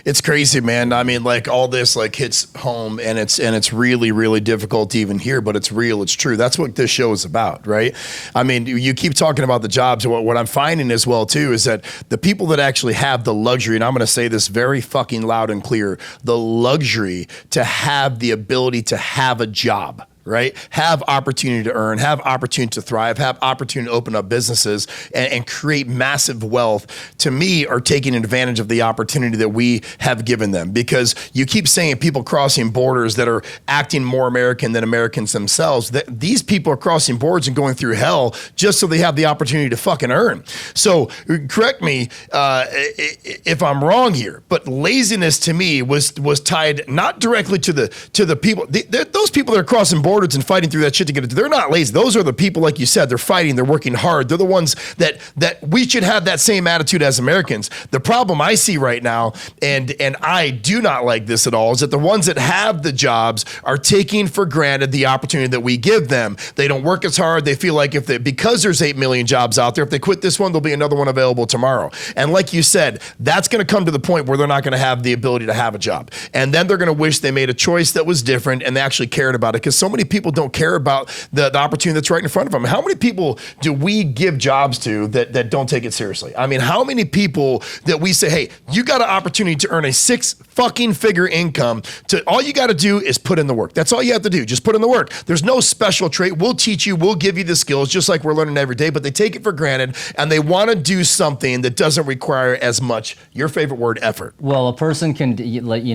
It's crazy, man. I mean, like all this like hits home and it's really, really difficult to even hear, but it's real. It's true. That's what this show is about, right? I mean, you keep talking about the jobs. What I'm finding as well, too, is that the people that actually have the luxury, and I'm going to say this very fucking loud and clear, the luxury to have the ability to have a job, right? Have opportunity to earn, have opportunity to thrive, have opportunity to open up businesses and create massive wealth, to me, are taking advantage of the opportunity that we have given them. Because you keep saying people crossing borders that are acting more American than Americans themselves, that these people are crossing borders and going through hell just so they have the opportunity to fucking earn. So correct me if I'm wrong here, but laziness to me was tied not directly to the people. Those people that are crossing borders and fighting through that shit to get it. They're not lazy. Those are the people, like you said, they're fighting, they're working hard. They're the ones that we should have that same attitude as Americans. The problem I see right now, and I do not like this at all, is that the ones that have the jobs are taking for granted the opportunity that we give them. They don't work as hard. They feel like because there's 8 million jobs out there, if they quit this one, there'll be another one available tomorrow. And like you said, that's going to come to the point where they're not going to have the ability to have a job. And then they're going to wish they made a choice that was different and they actually cared about it, because so many people don't care about the opportunity that's right in front of them. How many people do we give jobs to that don't take it seriously? I mean, how many people that we say, hey, you got an opportunity to earn a 6 fucking figure income, all you got to do is put in the work. That's all you have to do. Just put in the work. There's no special trait. We'll teach you, we'll give you the skills, just like we're learning every day, but they take it for granted and they want to do something that doesn't require as much, your favorite word, effort. Well, a person can,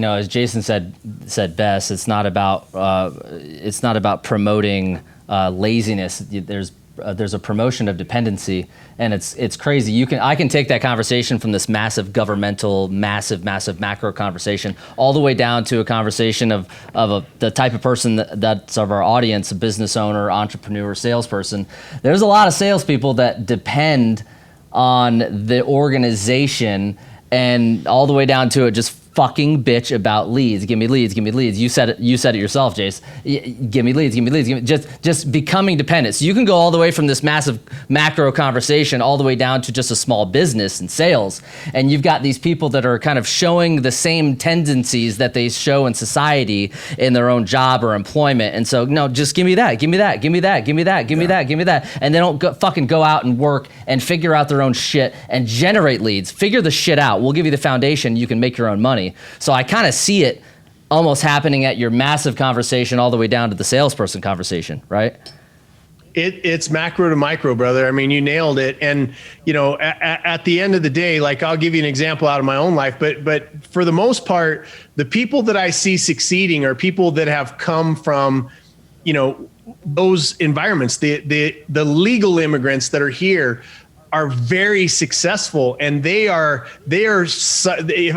as Jason said best, it's not about promoting laziness. There's a promotion of dependency, and it's crazy. I can take that conversation from this massive governmental, massive macro conversation, all the way down to a conversation of the type of person that's of our audience, a business owner, entrepreneur, salesperson. There's a lot of salespeople that depend on the organization, and all the way down to it, just fucking bitch about leads. Give me leads. Give me leads. You said it yourself, Jace. Give me leads. Give me leads. Just becoming dependent. So you can go all the way from this massive macro conversation all the way down to just a small business and sales. And you've got these people that are kind of showing the same tendencies that they show in society in their own job or employment. And so, no, just give me that. Give me that. Give me that. Give me that. Give me that. Give me that. And they don't fucking go out and work and figure out their own shit and generate leads. Figure the shit out. We'll give you the foundation. You can make your own money. So I kind of see it almost happening at your massive conversation all the way down to the salesperson conversation, right? It's macro to micro, brother. I mean, you nailed it. And, at the end of the day, like, I'll give you an example out of my own life, but for the most part, the people that I see succeeding are people that have come from, those environments. The legal immigrants that are here are very successful, and they are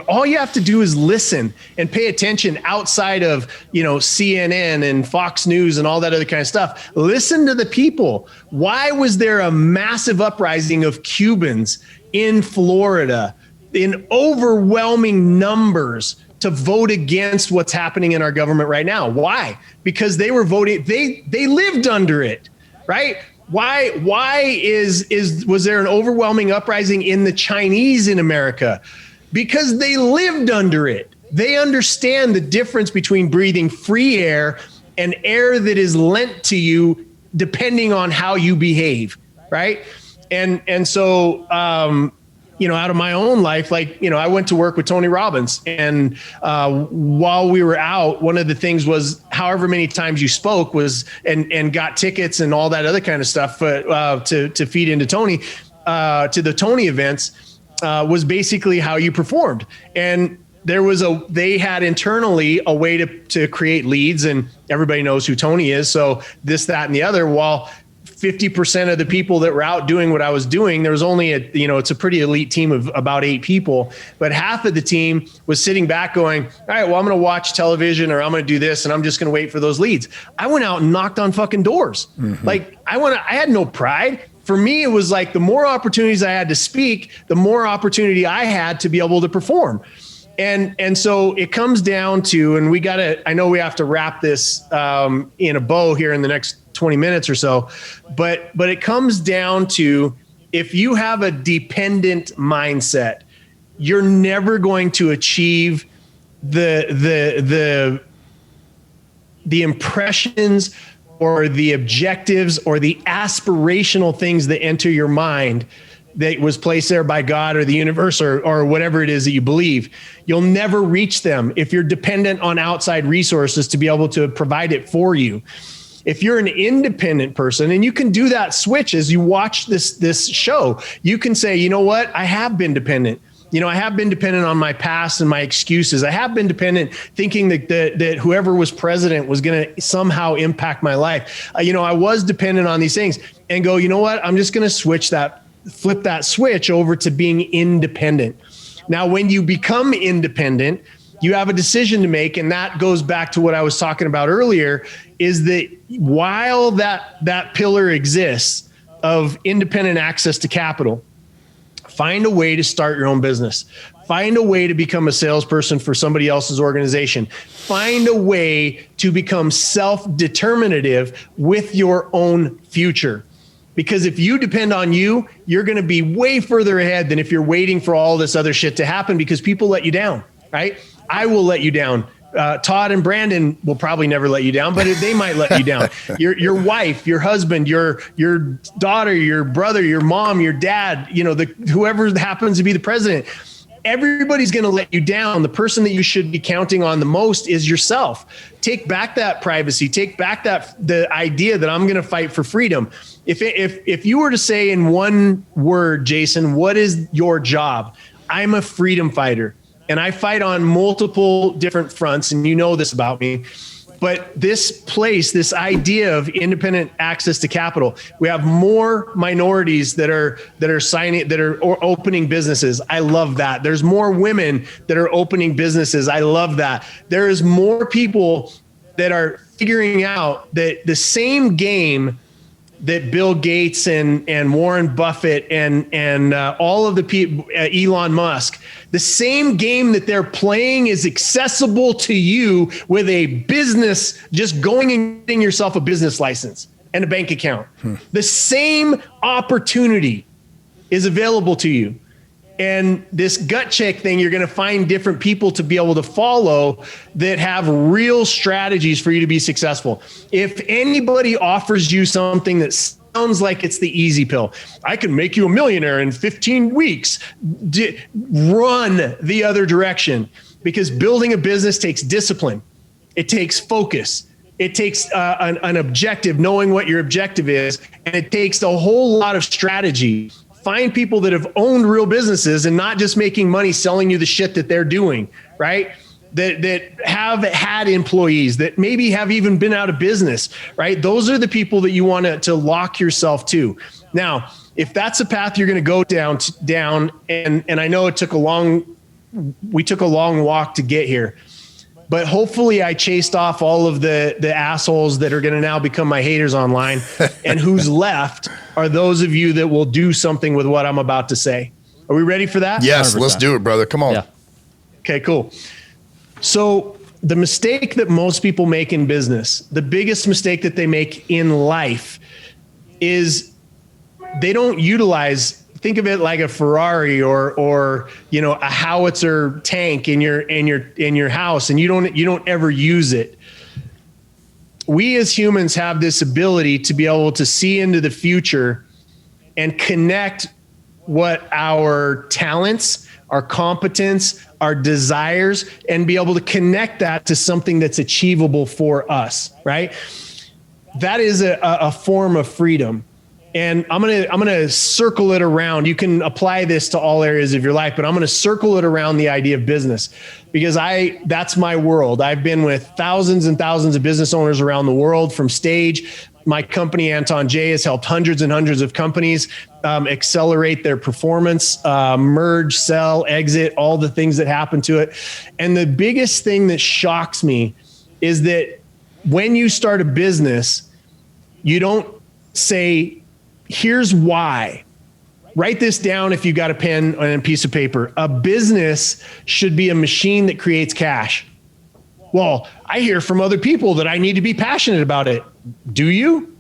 all you have to do is listen and pay attention outside of, CNN and Fox News and all that other kind of stuff. Listen to the people. Why was there a massive uprising of Cubans in Florida in overwhelming numbers to vote against what's happening in our government right now? Why? Because they were voting, they lived under it, right? Why was there an overwhelming uprising in the Chinese in America? Because they lived under it. They understand the difference between breathing free air and air that is lent to you depending on how you behave, right? And so out of my own life, I went to work with Tony Robbins, and while we were out, one of the things was however many times you spoke was and got tickets and all that other kind of stuff to feed into Tony, to the Tony events, was basically how you performed. And they had internally a way to create leads, and everybody knows who Tony is. So this, that, and the other. Well, 50% of the people that were out doing what I was doing. There was only it's a pretty elite team of about 8 people, but half of the team was sitting back going, all right, well, I'm going to watch television, or I'm going to do this, and I'm just going to wait for those leads. I went out and knocked on fucking doors. Like I had no pride. For me, it was like the more opportunities I had to speak, the more opportunity I had to be able to perform. And so it comes down to, and I know we have to wrap this in a bow here in the next 20 minutes or so, but it comes down to, if you have a dependent mindset, you're never going to achieve the impressions or the objectives or the aspirational things that enter your mind that was placed there by God or the universe or whatever it is that you believe. You'll never reach them if you're dependent on outside resources to be able to provide it for you. If you're an independent person, and you can do that switch as you watch this show, you can say, you know what? I have been dependent. I have been dependent on my past and my excuses. I have been dependent thinking that whoever was president was going to somehow impact my life. I was dependent on these things, and go, you know what? I'm just going to flip that switch over to being independent. Now, when you become independent, you have a decision to make. And that goes back to what I was talking about earlier, is that while that pillar exists of independent access to capital, find a way to start your own business. Find a way to become a salesperson for somebody else's organization. Find a way to become self-determinative with your own future. Because if you depend on you, you're going to be way further ahead than if you're waiting for all this other shit to happen, because people let you down, right? I will let you down. Todd and Brandon will probably never let you down, but they might let you down. Your wife, your husband, your daughter, your brother, your mom, your dad, whoever happens to be the president, everybody's going to let you down. The person that you should be counting on the most is yourself. Take back that privacy. Take back the idea that I'm going to fight for freedom. If you were to say in one word, Jason, what is your job? I'm a freedom fighter. And I fight on multiple different fronts, and you know this about me. But this idea of independent access to capital, we have more minorities that are opening businesses. I love that. There's more women that are opening businesses. I love that. There is more people that are figuring out that the same game that Bill Gates and Warren Buffett and all of the people, Elon Musk, the same game that they're playing is accessible to you with a business, just going and getting yourself a business license and a bank account. The same opportunity is available to you. And this gut check thing, you're going to find different people to be able to follow that have real strategies for you to be successful. If anybody offers you something that sounds like it's the easy pill, I can make you a millionaire in 15 weeks, run the other direction, because building a business takes discipline. It takes focus. It takes an objective, knowing what your objective is. And it takes a whole lot of strategy. Find people that have owned real businesses and not just making money selling you the shit that they're doing, right? That have had employees, that maybe have even been out of business, right? Those are the people that you want to lock yourself to. Now, if that's a path you're going to go down, and I know we took a long walk to get here, but hopefully I chased off all of the assholes that are going to now become my haters online. And who's left are those of you that will do something with what I'm about to say. Are we ready for that? Yes, 100%. Let's do it, brother. Come on. Yeah. Okay, cool. So the mistake that most people make in business, the biggest mistake that they make in life, is they don't utilize, think of it like a Ferrari or a howitzer tank in your house, and you don't ever use it. We as humans have this ability to be able to see into the future and connect what our talents, our competence, our desires, and be able to connect that to something that's achievable for us, right? That is a form of freedom. And I'm gonna circle it around. You can apply this to all areas of your life, but I'm gonna circle it around the idea of business, because that's my world. I've been with thousands and thousands of business owners around the world, from stage My company, Anton Jae, has helped hundreds and hundreds of companies accelerate their performance, merge, sell, exit, all the things that happen to it. And the biggest thing that shocks me is that when you start a business, you don't say, here's why. Write this down if you got a pen and a piece of paper. A business should be a machine that creates cash. Well, I hear from other people that I need to be passionate about it. Do you?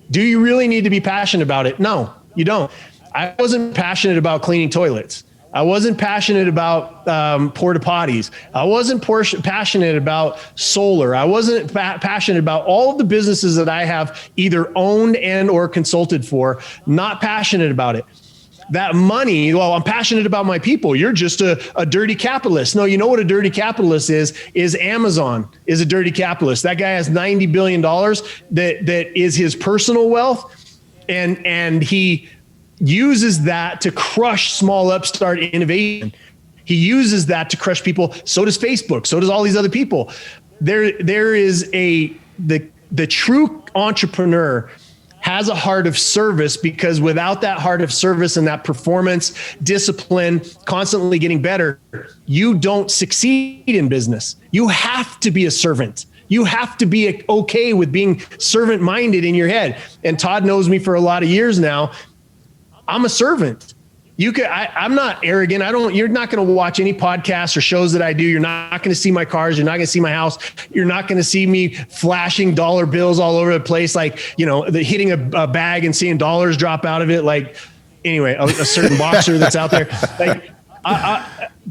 Do you really need to be passionate about it? No, you don't. I wasn't passionate about cleaning toilets. I wasn't passionate about porta potties. I wasn't passionate about solar. I wasn't passionate about all of the businesses that I have either owned and or consulted for. Not passionate about it. That money, well, I'm passionate about my people. You're just a dirty capitalist. No, you know what a dirty capitalist is Amazon is a dirty capitalist. That guy has $90 billion that is his personal wealth. And he uses that to crush small upstart innovation. He uses that to crush people. So does Facebook. So does all these other people. There is the true entrepreneur has a heart of service, because without that heart of service and that performance, discipline, constantly getting better, you don't succeed in business. You have to be a servant. You have to be okay with being servant minded in your head. And Todd knows me for a lot of years now. I'm a servant. I'm not arrogant. You're not going to watch any podcasts or shows that I do. You're not going to see my cars. You're not going to see my house. You're not going to see me flashing dollar bills all over the place. Like, hitting a bag and seeing dollars drop out of it. Like, anyway, a certain boxer that's out there, like,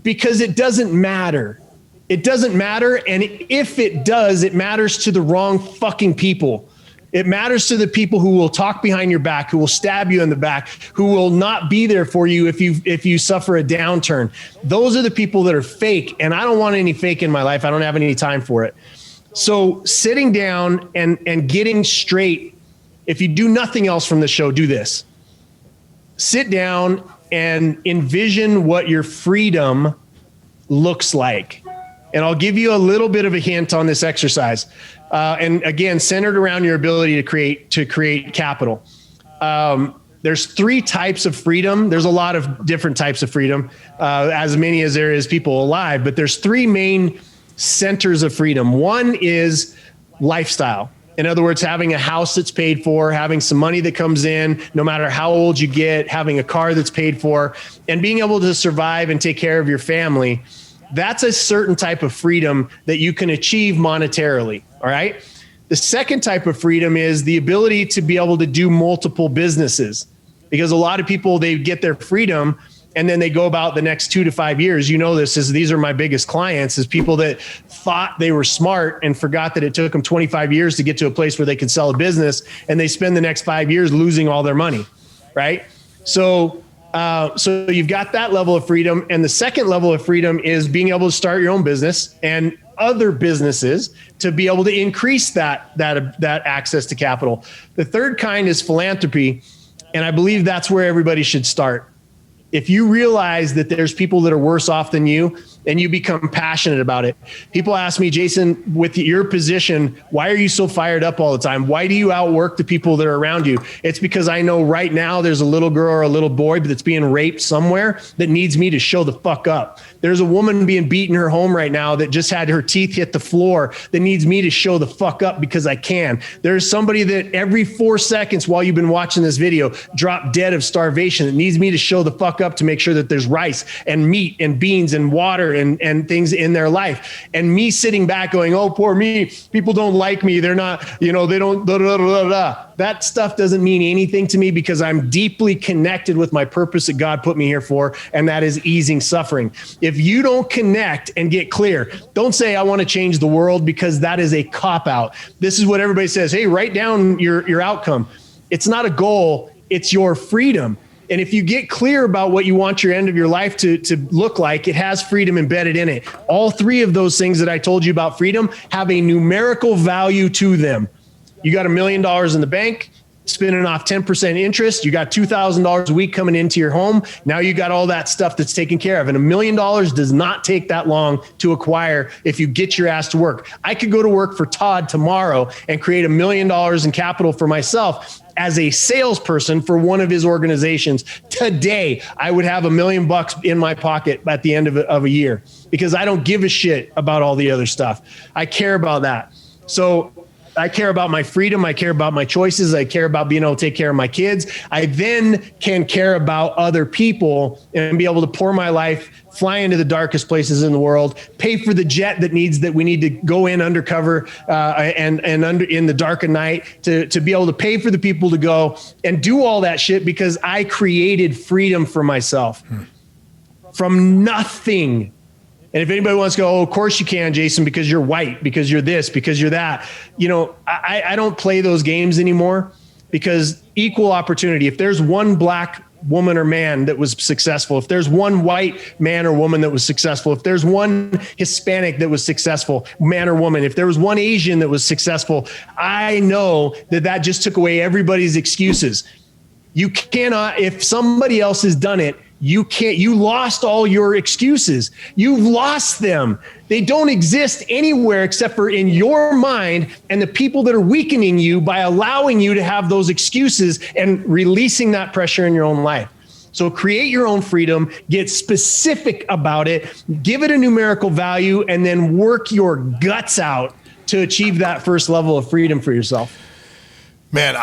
because it doesn't matter. It doesn't matter. And if it does, it matters to the wrong fucking people. It matters to the people who will talk behind your back, who will stab you in the back, who will not be there for you if you suffer a downturn. Those are the people that are fake, and I don't want any fake in my life. I don't have any time for it. So sitting down and getting straight, if you do nothing else from the show, do this. Sit down and envision what your freedom looks like. And I'll give you a little bit of a hint on this exercise. And again, centered around your ability to create capital. There's 3 types of freedom. There's a lot of different types of freedom, as many as there is people alive, but there's 3 main centers of freedom. One is lifestyle. In other words, having a house that's paid for, having some money that comes in, no matter how old you get, having a car that's paid for, and being able to survive and take care of your family. That's a certain type of freedom that you can achieve monetarily. All right. The second type of freedom is the ability to be able to do multiple businesses, because a lot of people, they get their freedom and then they go about the next 2 to 5 years. You know, these are my biggest clients, is people that thought they were smart and forgot that it took them 25 years to get to a place where they could sell a business, and they spend the next 5 years losing all their money. Right. So you've got that level of freedom. And the second level of freedom is being able to start your own business and other businesses to be able to increase that access to capital. The third kind is philanthropy. And I believe that's where everybody should start. If you realize that there's people that are worse off than you, and you become passionate about it. People ask me, Jason, with your position, why are you so fired up all the time? Why do you outwork the people that are around you? It's because I know right now there's a little girl or a little boy that's being raped somewhere that needs me to show the fuck up. There's a woman being beaten in her home right now that just had her teeth hit the floor that needs me to show the fuck up because I can. There's somebody that every 4 seconds while you've been watching this video dropped dead of starvation that needs me to show the fuck up to make sure that there's rice and meat and beans and water and things in their life. And me sitting back going, oh, poor me. People don't like me. They're not, they don't, da, da, da, da, da. That stuff doesn't mean anything to me because I'm deeply connected with my purpose that God put me here for. And that is easing suffering. If you don't connect and get clear, don't say, I want to change the world, because that is a cop out. This is what everybody says. Hey, write down your outcome. It's not a goal. It's your freedom. And if you get clear about what you want your end of your life to look like, it has freedom embedded in it. All 3 of those things that I told you about freedom have a numerical value to them. You got $1 million in the bank. spinning off 10% interest. You got $2,000 a week coming into your home. Now you got all that stuff that's taken care of. And $1 million does not take that long to acquire if you get your ass to work. I could go to work for Todd tomorrow and create $1 million in capital for myself as a salesperson for one of his organizations. Today, I would have $1 million in my pocket at the end of a year, because I don't give a shit about all the other stuff. I care about that. So I care about my freedom. I care about my choices. I care about being able to take care of my kids. I then can care about other people and be able to pour my life, fly into the darkest places in the world, pay for the jet that we need to go in undercover and under in the dark of night to be able to pay for the people to go and do all that shit, because I created freedom for myself from nothing. And if anybody wants to go, oh, of course you can, Jason, because you're white, because you're this, because you're that. You know, I don't play those games anymore, because equal opportunity. If there's one black woman or man that was successful, if there's one white man or woman that was successful, if there's one Hispanic that was successful, man or woman, if there was one Asian that was successful, I know that just took away everybody's excuses. You cannot, if somebody else has done it, you lost all your excuses. You've lost them. They don't exist anywhere except for in your mind and the people that are weakening you by allowing you to have those excuses and releasing that pressure in your own life. So create your own freedom, get specific about it, give it a numerical value, and then work your guts out to achieve that first level of freedom for yourself. Man,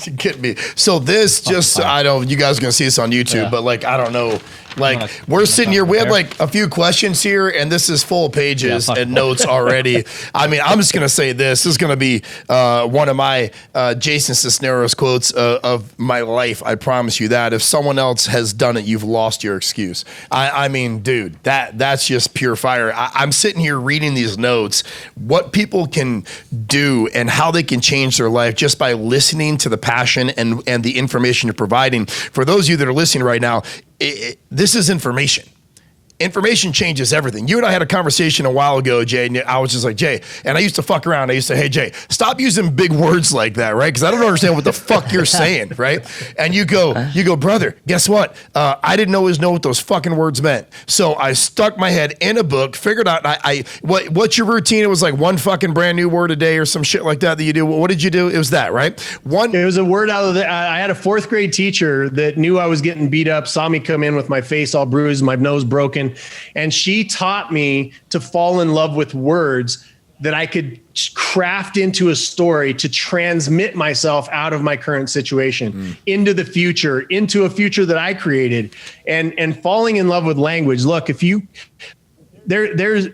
you get me. So this just, I don't, you guys are going to see this on YouTube, but like, I don't know. Like we're sitting here, we have like a few questions here, and this is full pages and notes already. I mean, I'm just going to say this is going to be one of my Jason Sisneros quotes of my life. I promise you that. If someone else has done it, you've lost your excuse. I mean, dude, that's just pure fire. I'm sitting here reading these notes, what people can do and how they can change their life just by listening to the passion and the information you're providing. For those of you that are listening right now, this is information. Information changes everything. You and I had a conversation a while ago, Jay, and I was just like, Jay, and I used to fuck around. I used to say, hey, Jay, stop using big words like that, right? Because I don't understand what the fuck you're saying, right? And you go, brother, guess what? I didn't always know what those fucking words meant. So I stuck my head in a book, figured out, what's your routine? It was like one fucking brand new word a day or some shit like that you do. What did you do? It was that, right? It was a word out of I had a 4th grade teacher that knew I was getting beat up, saw me come in with my face all bruised, my nose broken. And she taught me to fall in love with words that I could craft into a story to transmit myself out of my current situation into the future, into a future that I created, and falling in love with language. Look, if you, there's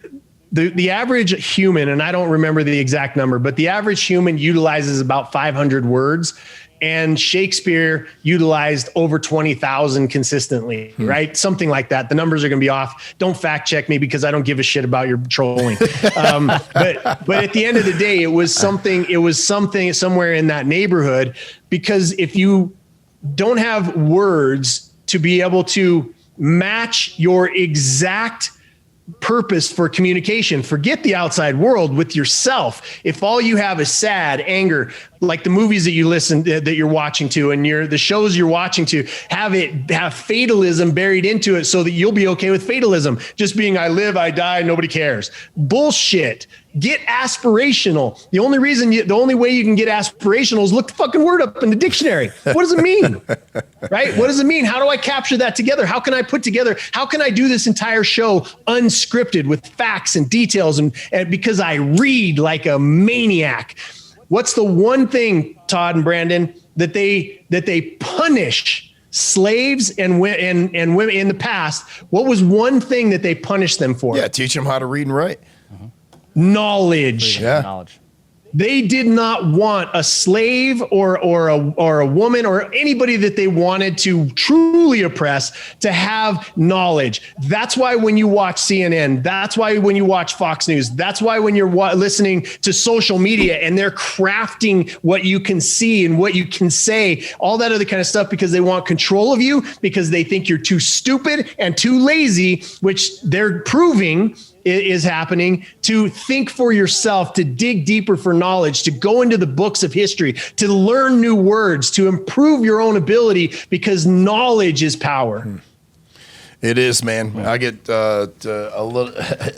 the average human, and I don't remember the exact number, but the average human utilizes about 500 words. And Shakespeare utilized over 20,000 consistently, right? Something like that. The numbers are going to be off. Don't fact check me because I don't give a shit about your trolling. But at the end of the day, it was something somewhere in that neighborhood, because if you don't have words to be able to match your exact purpose for communication, forget the outside world, with yourself. If all you have is sad, anger, like the movies that you're watching to, and the shows you're watching to, have fatalism buried into it so that you'll be okay with fatalism. Just being, I live, I die, nobody cares. Bullshit. Get aspirational. The only way you can get aspirational is look the fucking word up in the dictionary. What does it mean? Right? What does it mean? How do I capture that together? How can I do this entire show unscripted with facts and details and because I read like a maniac? What's the one thing, Todd and Brandon, that they punish slaves and women in the past? What was one thing that they punished them for? Yeah, teach them how to read and write. Knowledge. Yeah. Knowledge. They did not want a slave or a woman or anybody that they wanted to truly oppress to have knowledge. That's why when you watch CNN, that's why when you watch Fox News, that's why when you're listening to social media and they're crafting what you can see and what you can say, all that other kind of stuff, because they want control of you, because they think you're too stupid and too lazy, which they're proving is happening, to think for yourself, to dig deeper for knowledge, to go into the books of history, to learn new words, to improve your own ability, because knowledge is power. It is, man. I get a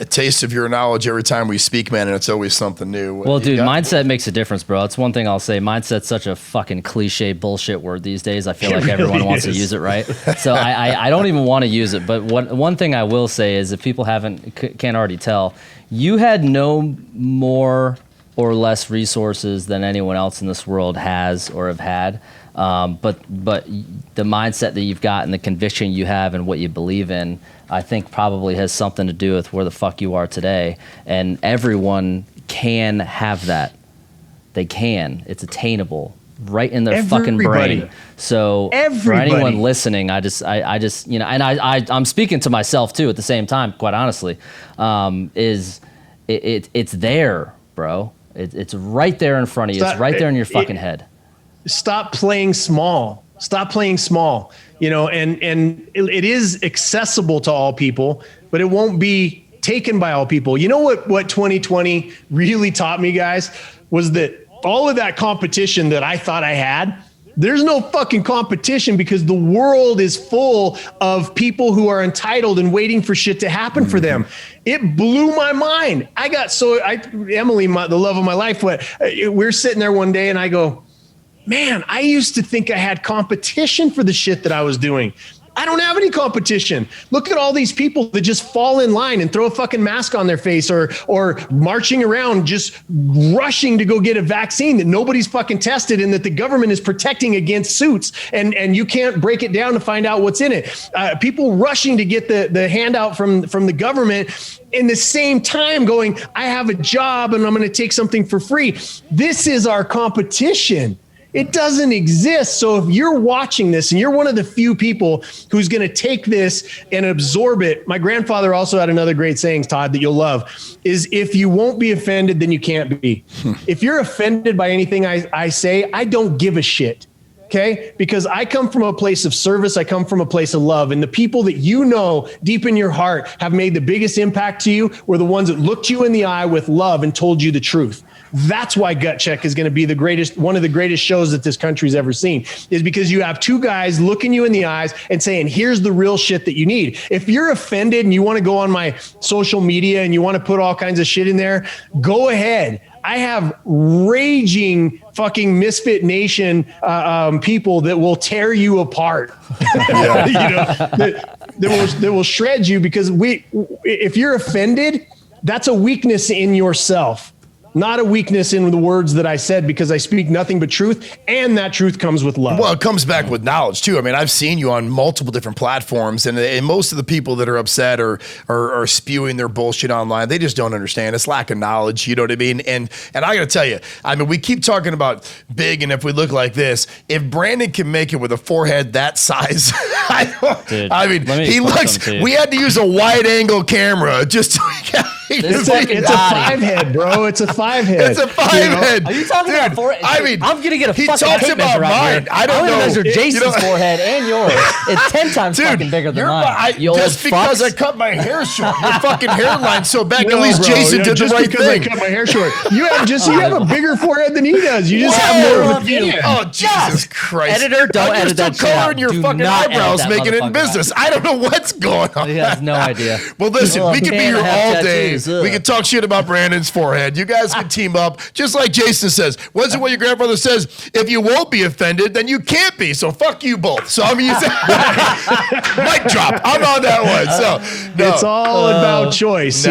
taste of your knowledge every time we speak, man, and it's always something new. Well, dude, mindset makes a difference, bro. It's one thing I'll say. Mindset's such a fucking cliche bullshit word these days. I feel like everyone wants to use it, right? So I don't even want to use it. But one thing I will say is, if people can't already tell, you had no more or less resources than anyone else in this world has or have had. But the mindset that you've got and the conviction you have and what you believe in, I think probably has something to do with where the fuck you are today. And everyone can have that. They can. It's attainable right in their fucking brain. So for anyone listening, I just, you know, and I'm speaking to myself too at the same time, quite honestly, it's there, bro. It's right there in front of you. It's right there in your fucking head. Stop playing small. Stop playing small, you know, and it is accessible to all people, but it won't be taken by all people. You know what 2020 really taught me, guys, was that all of that competition that I thought I had, there's no fucking competition, because the world is full of people who are entitled and waiting for shit to happen for them. It blew my mind. Emily, the love of my life, we're sitting there one day and I go, man, I used to think I had competition for the shit that I was doing. I don't have any competition. Look at all these people that just fall in line and throw a fucking mask on their face, or marching around just rushing to go get a vaccine that nobody's fucking tested and that the government is protecting against suits, and you can't break it down to find out what's in it. People rushing to get the handout from the government, in the same time going, I have a job and I'm going to take something for free. This is our competition. It doesn't exist. So if you're watching this and you're one of the few people who's going to take this and absorb it, my grandfather also had another great saying, Todd, that you'll love, is if you won't be offended, then you can't be. If you're offended by anything I say, I don't give a shit. Okay? Because I come from a place of service. I come from a place of love. And the people that you know deep in your heart have made the biggest impact to you were the ones that looked you in the eye with love and told you the truth. That's why Gut Check is going to be one of the greatest shows that this country's ever seen, is because you have two guys looking you in the eyes and saying, here's the real shit that you need. If you're offended and you want to go on my social media and you want to put all kinds of shit in there, go ahead. I have raging fucking Misfit Nation people that will tear you apart, that will shred you, because if you're offended, that's a weakness in yourself. Not a weakness in the words that I said, because I speak nothing but truth, and that truth comes with love. Well, it comes back with knowledge too. I mean, I've seen you on multiple different platforms, and most of the people that are upset or spewing their bullshit online, they just don't understand. It's lack of knowledge. You know what I mean? And I got to tell you, I mean, we keep talking about big, and if we look like this, if Brandon can make it with a forehead that size, he looks. We had to use a wide angle camera just to. It's a 5-head, bro. It's a 5-head. It's a 5-head. Are you talking about forehead? I mean, I'm gonna get a he fucking talks tape about measure out mine. here. I don't know. measure Jason's forehead and yours. It's 10 times fucking bigger than mine. Just because I cut my hair short, your fucking hairline's so back. At least Jason did the right thing. I cut my hair short. You have a bigger forehead than he does. You just have more of a opinion. Oh, Jesus Christ! Editor, don't edit that shit out. You're still coloring your fucking eyebrows, making it in business. I don't know what's going on. He has no idea. Well, listen, we could be here all day. We could talk shit about Brandon's forehead. You guys can team up, just like Jason says. What's it what your grandfather says? If you won't be offended, then you can't be. So fuck you both. So I mean, mic drop. I'm on that one. So no. It's all about choice.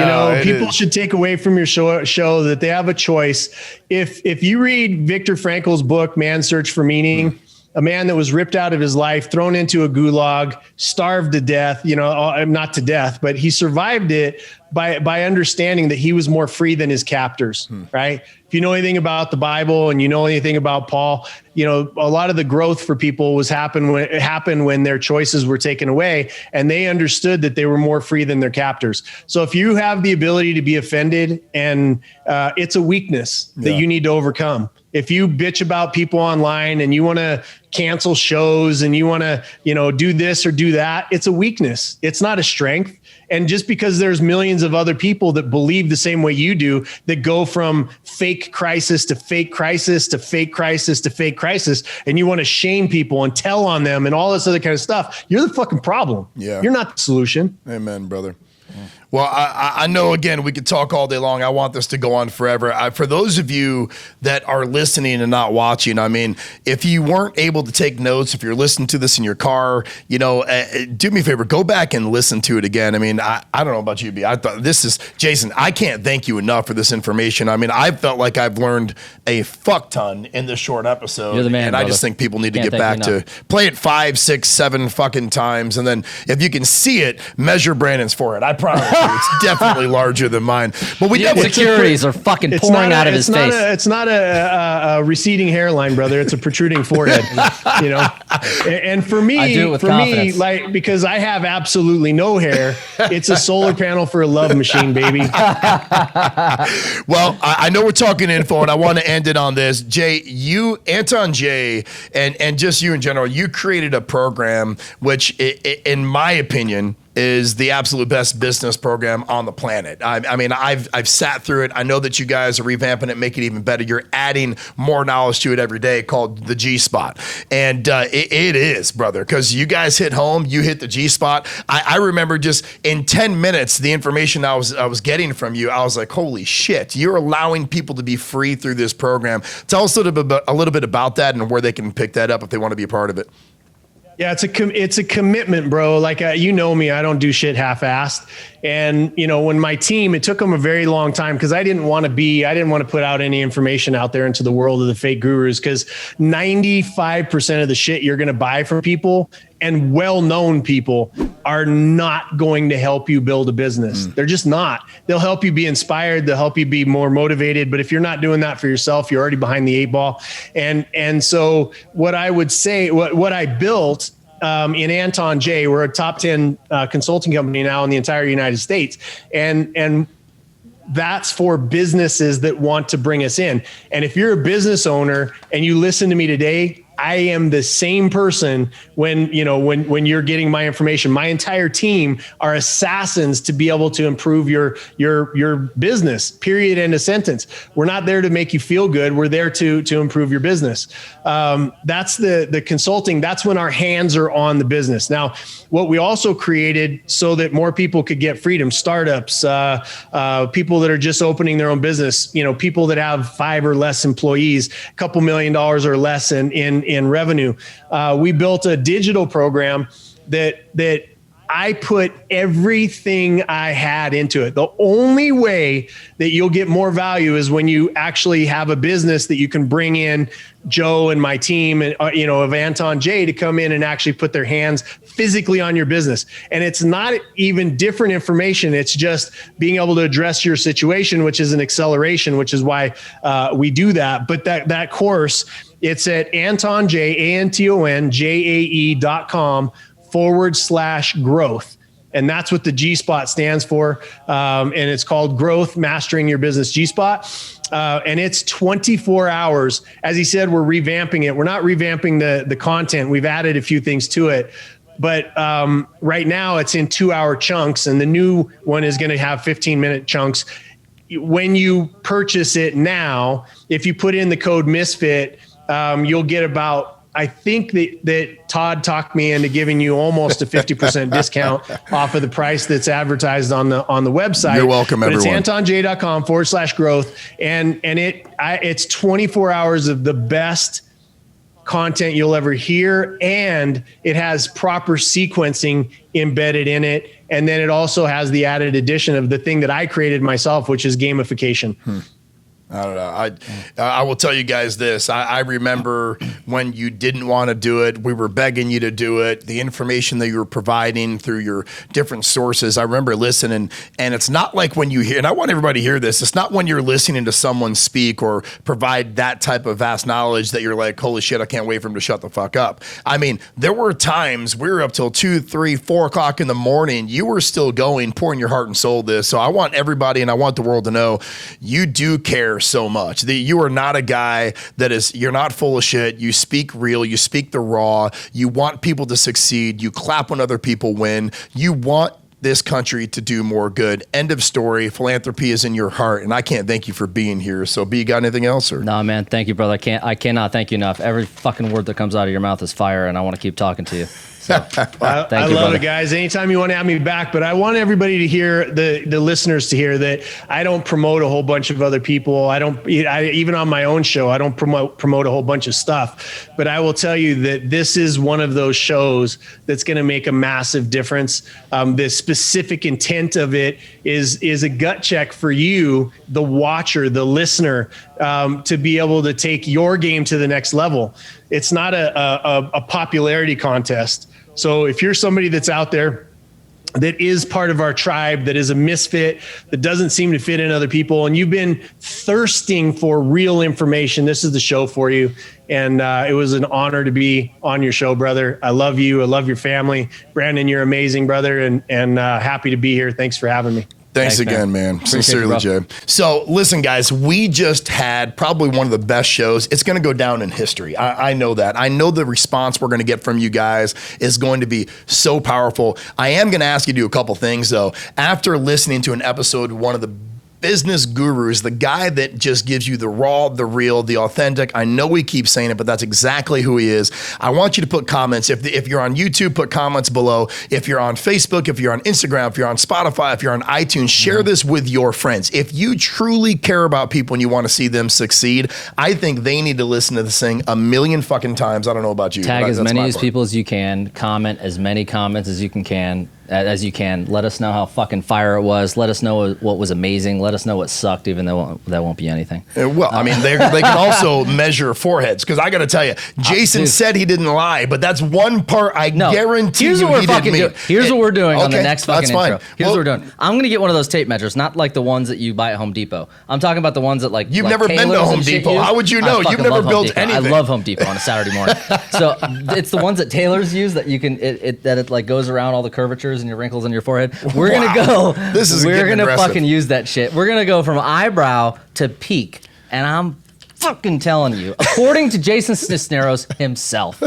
People should take away from your show that they have a choice. If you read Viktor Frankl's book, Man's Search for Meaning, a man that was ripped out of his life, thrown into a gulag, starved to death, not to death, but he survived it by understanding that he was more free than his captors, right? If you know anything about the Bible and you know anything about Paul, a lot of the growth for people happened when their choices were taken away, and they understood that they were more free than their captors. So if you have the ability to be offended, and it's a weakness that you need to overcome. If you bitch about people online and you want to cancel shows and you want to, do this or do that. It's a weakness. It's not a strength. And just because there's millions of other people that believe the same way you do, that go from fake crisis to fake crisis to fake crisis to fake crisis, and you want to shame people and tell on them and all this other kind of stuff, you're the fucking problem. Yeah. You're not the solution. Amen, brother. Well, I know, again, we could talk all day long. I want this to go on forever. For those of you that are listening and not watching, I mean, if you weren't able to take notes, if you're listening to this in your car, do me a favor, go back and listen to it again. I mean, I don't know about you, B. I thought Jason, I can't thank you enough for this information. I mean, I felt like I've learned a fuck ton in this short episode. You're the man, and brother. I just think people need to get back to play it 5, 6, 7 fucking times. And then if you can see it, measure Brandon's forehead. I promise you, it's definitely larger than mine. But we insecurities are fucking pouring out of his face. It's not a receding hairline, brother. It's a protruding forehead. And for me, I do it with confidence. like, because I have absolutely no hair, it's a solar panel for a love machine, baby. Well, I know we're talking info, and I want to end it on this. Jay, Anton Jae, and just you in general, you created a program which, in my opinion, is the absolute best business program on the planet. I mean, I've sat through it. I know that you guys are revamping it, making it even better. You're adding more knowledge to it every day, called the G Spot. And it is, brother, because you guys hit home, you hit the G Spot. I remember just in 10 minutes, the information I was getting from you, I was like, holy shit, you're allowing people to be free through this program. Tell us a little bit about that and where they can pick that up if they want to be a part of it. Yeah, it's a commitment, bro. Like, me, I don't do shit half-assed. And, when my team, it took them a very long time because I didn't want to put out any information out there into the world of the fake gurus, because 95% of the shit you're going to buy from people, and well-known people, are not going to help you build a business. They're just not. They'll help you be inspired. They'll help you be more motivated. But if you're not doing that for yourself, you're already behind the 8 ball. And so what I would say, what I built in Anton Jae, we're a top 10 consulting company now in the entire United States. And that's for businesses that want to bring us in. And if you're a business owner and you listen to me today, I am the same person when you're getting my information. My entire team are assassins to be able to improve your business, period, end of sentence. We're not there to make you feel good. We're there to improve your business. That's the consulting. That's when our hands are on the business. Now, what we also created so that more people could get freedom, startups, people that are just opening their own business, people that have 5 or less employees, a couple $1 million or less in revenue. We built a digital program that I put everything I had into it. The only way that you'll get more value is when you actually have a business that you can bring in Joe and my team and, of Anton Jae to come in and actually put their hands physically on your business. And it's not even different information. It's just being able to address your situation, which is an acceleration, which is why we do that. But that course, it's at Anton Jae, AntonJae.com/growth. And that's what the G Spot stands for. And it's called Growth Mastering Your Business G Spot. And it's 24 hours. As he said, we're revamping it. We're not revamping the content. We've added a few things to it. But right now it's in 2-hour chunks. And the new one is going to have 15-minute chunks. When you purchase it now, if you put in the code MISFIT, you'll get about, I think that Todd talked me into giving you almost a 50% discount off of the price that's advertised on the website. You're welcome, everyone. It's AntonJae.com/growth. And it's 24 hours of the best content you'll ever hear. And it has proper sequencing embedded in it. And then it also has the added addition of the thing that I created myself, which is gamification. I don't know. I will tell you guys this. I remember when you didn't want to do it. We were begging you to do it. The information that you were providing through your different sources. I remember listening, and it's not like when you hear, and I want everybody to hear this. It's not when you're listening to someone speak or provide that type of vast knowledge that you're like, holy shit, I can't wait for him to shut the fuck up. I mean, there were times we were up till 2, 3, 4 o'clock in the morning. You were still going, pouring your heart and soul this. So I want everybody and I want the world to know you do care so much. You are not a guy you're not full of shit. You speak real. You speak the raw. You want people to succeed. You clap when other people win. You want this country to do more good. End of story. Philanthropy is in your heart, and I can't thank you for being here. So, B, you got anything else? Or? No, man. Thank you, brother. I cannot thank you enough. Every fucking word that comes out of your mouth is fire, and I want to keep talking to you. So, I love it, guys. Anytime you want to have me back, but I want everybody to hear, the listeners to hear that I don't promote a whole bunch of other people. Even on my own show, I don't promote a whole bunch of stuff. But I will tell you that this is one of those shows that's going to make a massive difference. The specific intent of it is a gut check for you, the watcher, the listener, to be able to take your game to the next level. It's not a popularity contest. So if you're somebody that's out there that is part of our tribe, that is a misfit, that doesn't seem to fit in other people, and you've been thirsting for real information, this is the show for you. And it was an honor to be on your show, brother. I love you. I love your family. Brandon, you're amazing, brother, and happy to be here. Thanks for having me. Thanks again, man. Sincerely, Jay. So listen, guys, we just had probably one of the best shows. It's going to go down in history. I know that. I know the response we're going to get from you guys is going to be so powerful. I am going to ask you to do a couple things, though. After listening to an episode, one of the business gurus, the guy that just gives you the raw, the real, the authentic. I know we keep saying it, but that's exactly who he is. I want you to put comments. If you're on YouTube, put comments below. If you're on Facebook, if you're on Instagram, if you're on Spotify, if you're on iTunes, share this with your friends. If you truly care about people and you want to see them succeed, I think they need to listen to this thing a million fucking times. I don't know about you. Tag as many people as you can. Comment as many comments as you can. Let us know how fucking fire it was. Let us know what was amazing. Let us know what sucked, even though that won't be anything. Well, I mean, they can also measure foreheads, because I got to tell you, Jason said he didn't lie, but that's one part I guarantee here's you what we're he fucking didn't mean. Here's what we're doing on the next fucking that's fine. intro. Here's what we're doing. I'm going to get one of those tape measures, not like the ones that you buy at Home Depot. I'm talking about the ones that You've never been to Home Depot. How would you know? You've never built anything. I love Home Depot on a Saturday morning. So it's the ones that tailors use that you can, it like goes around all the curvatures and your wrinkles in your forehead. We're gonna go. We're gonna fucking use that shit. We're gonna go from eyebrow to peak, and I'm fucking telling you, according to Jason Sisneros himself,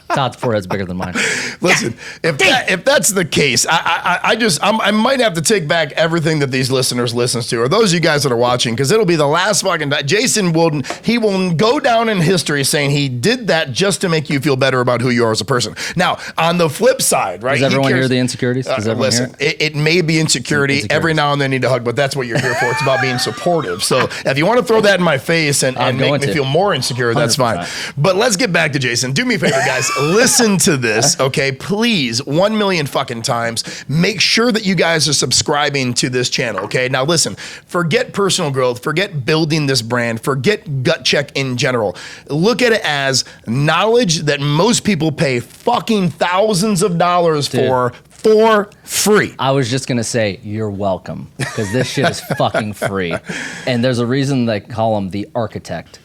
Todd's forehead's bigger than mine. Listen, if that's the case, I might have to take back everything that these listeners listens to, or those of you guys that are watching, because it'll be the last fucking time. Jason will go down in history saying he did that just to make you feel better about who you are as a person. Now, on the flip side, right? Does everyone hear the insecurities? Does everyone hear it? It may be insecurity. Every now and then need a hug, but that's what you're here for. It's about being supportive. So if you want to throw that in my face and make me feel more insecure, that's 100%. Fine. But let's get back to Jason. Do me a favor, guys. Listen to this, okay? Please, 1 million fucking times. Make sure that you guys are subscribing to this channel, okay? Now listen, forget personal growth, forget building this brand, forget Gut Check in general. Look at it as knowledge that most people pay fucking thousands of dollars for free. I was just gonna say, you're welcome, because this shit is fucking free. And there's a reason they call him the architect.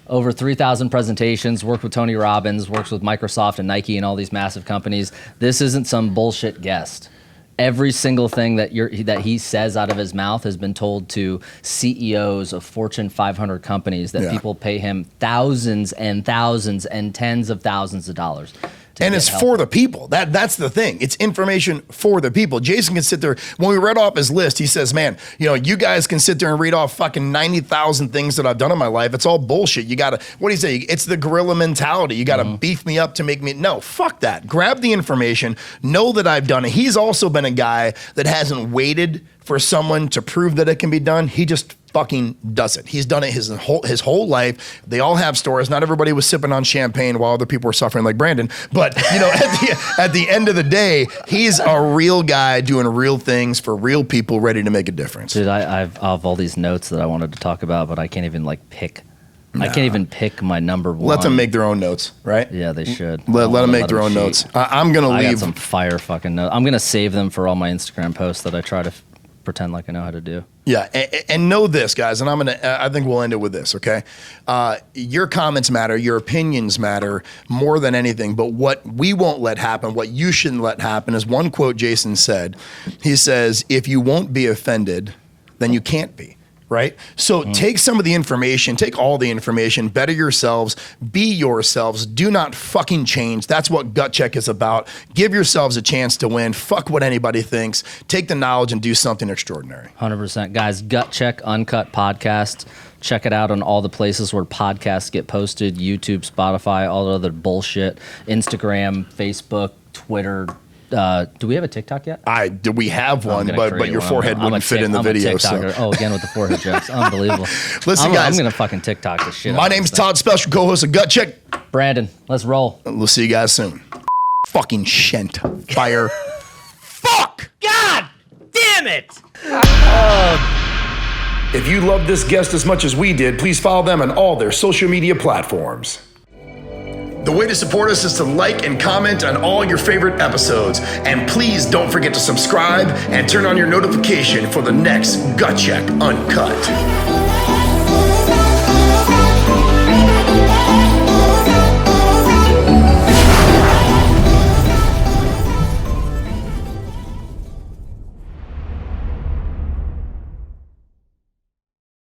Over 3,000 presentations, worked with Tony Robbins, works with Microsoft and Nike and all these massive companies. This isn't some bullshit guest. Every single thing that he says out of his mouth has been told to CEOs of Fortune 500 companies that people pay him thousands and thousands and tens of thousands of dollars. And it's for the people. That's the thing. It's information for the people. Jason can sit there. When we read off his list, he says, man, you guys can sit there and read off fucking 90,000 things that I've done in my life. It's all bullshit. You got to, what do you say? It's the gorilla mentality. You got to beef me up to make me, no, fuck that. Grab the information. Know that I've done it. He's also been a guy that hasn't waited for someone to prove that it can be done. He just fucking does it. He's done it his whole life. They all have stories. Not everybody was sipping on champagne while other people were suffering like Brandon. But at the end of the day, he's a real guy doing real things for real people, ready to make a difference. Dude, I have all these notes that I wanted to talk about, but I can't even pick. I can't even pick my number one. Let them make their own notes, right? Yeah, they should. Let them make their own notes. I'm gonna leave. I got some fire fucking notes. I'm gonna save them for all my Instagram posts that I try to pretend like I know how to do. Yeah, and know this, guys, and I think we'll end it with this, okay? Your comments matter, your opinions matter more than anything, but what we won't let happen, what you shouldn't let happen is one quote Jason said. He says, if you won't be offended, then you can't be. right? So take some of the information, take all the information, better yourselves, be yourselves, do not fucking change. That's what Gut Check is about. Give yourselves a chance to win. Fuck what anybody thinks. Take the knowledge and do something extraordinary. 100%. Guys, Gut Check Uncut podcast. Check it out on all the places where podcasts get posted, YouTube, Spotify, all the other bullshit, Instagram, Facebook, Twitter. Do we have a TikTok yet? We have one, but your forehead wouldn't fit in the video. So. Oh, again with the forehead jokes. Unbelievable. Listen, guys. I'm going to fucking TikTok this shit. My name's Todd, special co-host of Gut Check. Brandon, let's roll. We'll see you guys soon. Fucking shent. Fire. Fuck! God damn it! If you love this guest as much as we did, please follow them on all their social media platforms. The way to support us is to like and comment on all your favorite episodes. And please don't forget to subscribe and turn on your notification for the next Gut Check Uncut.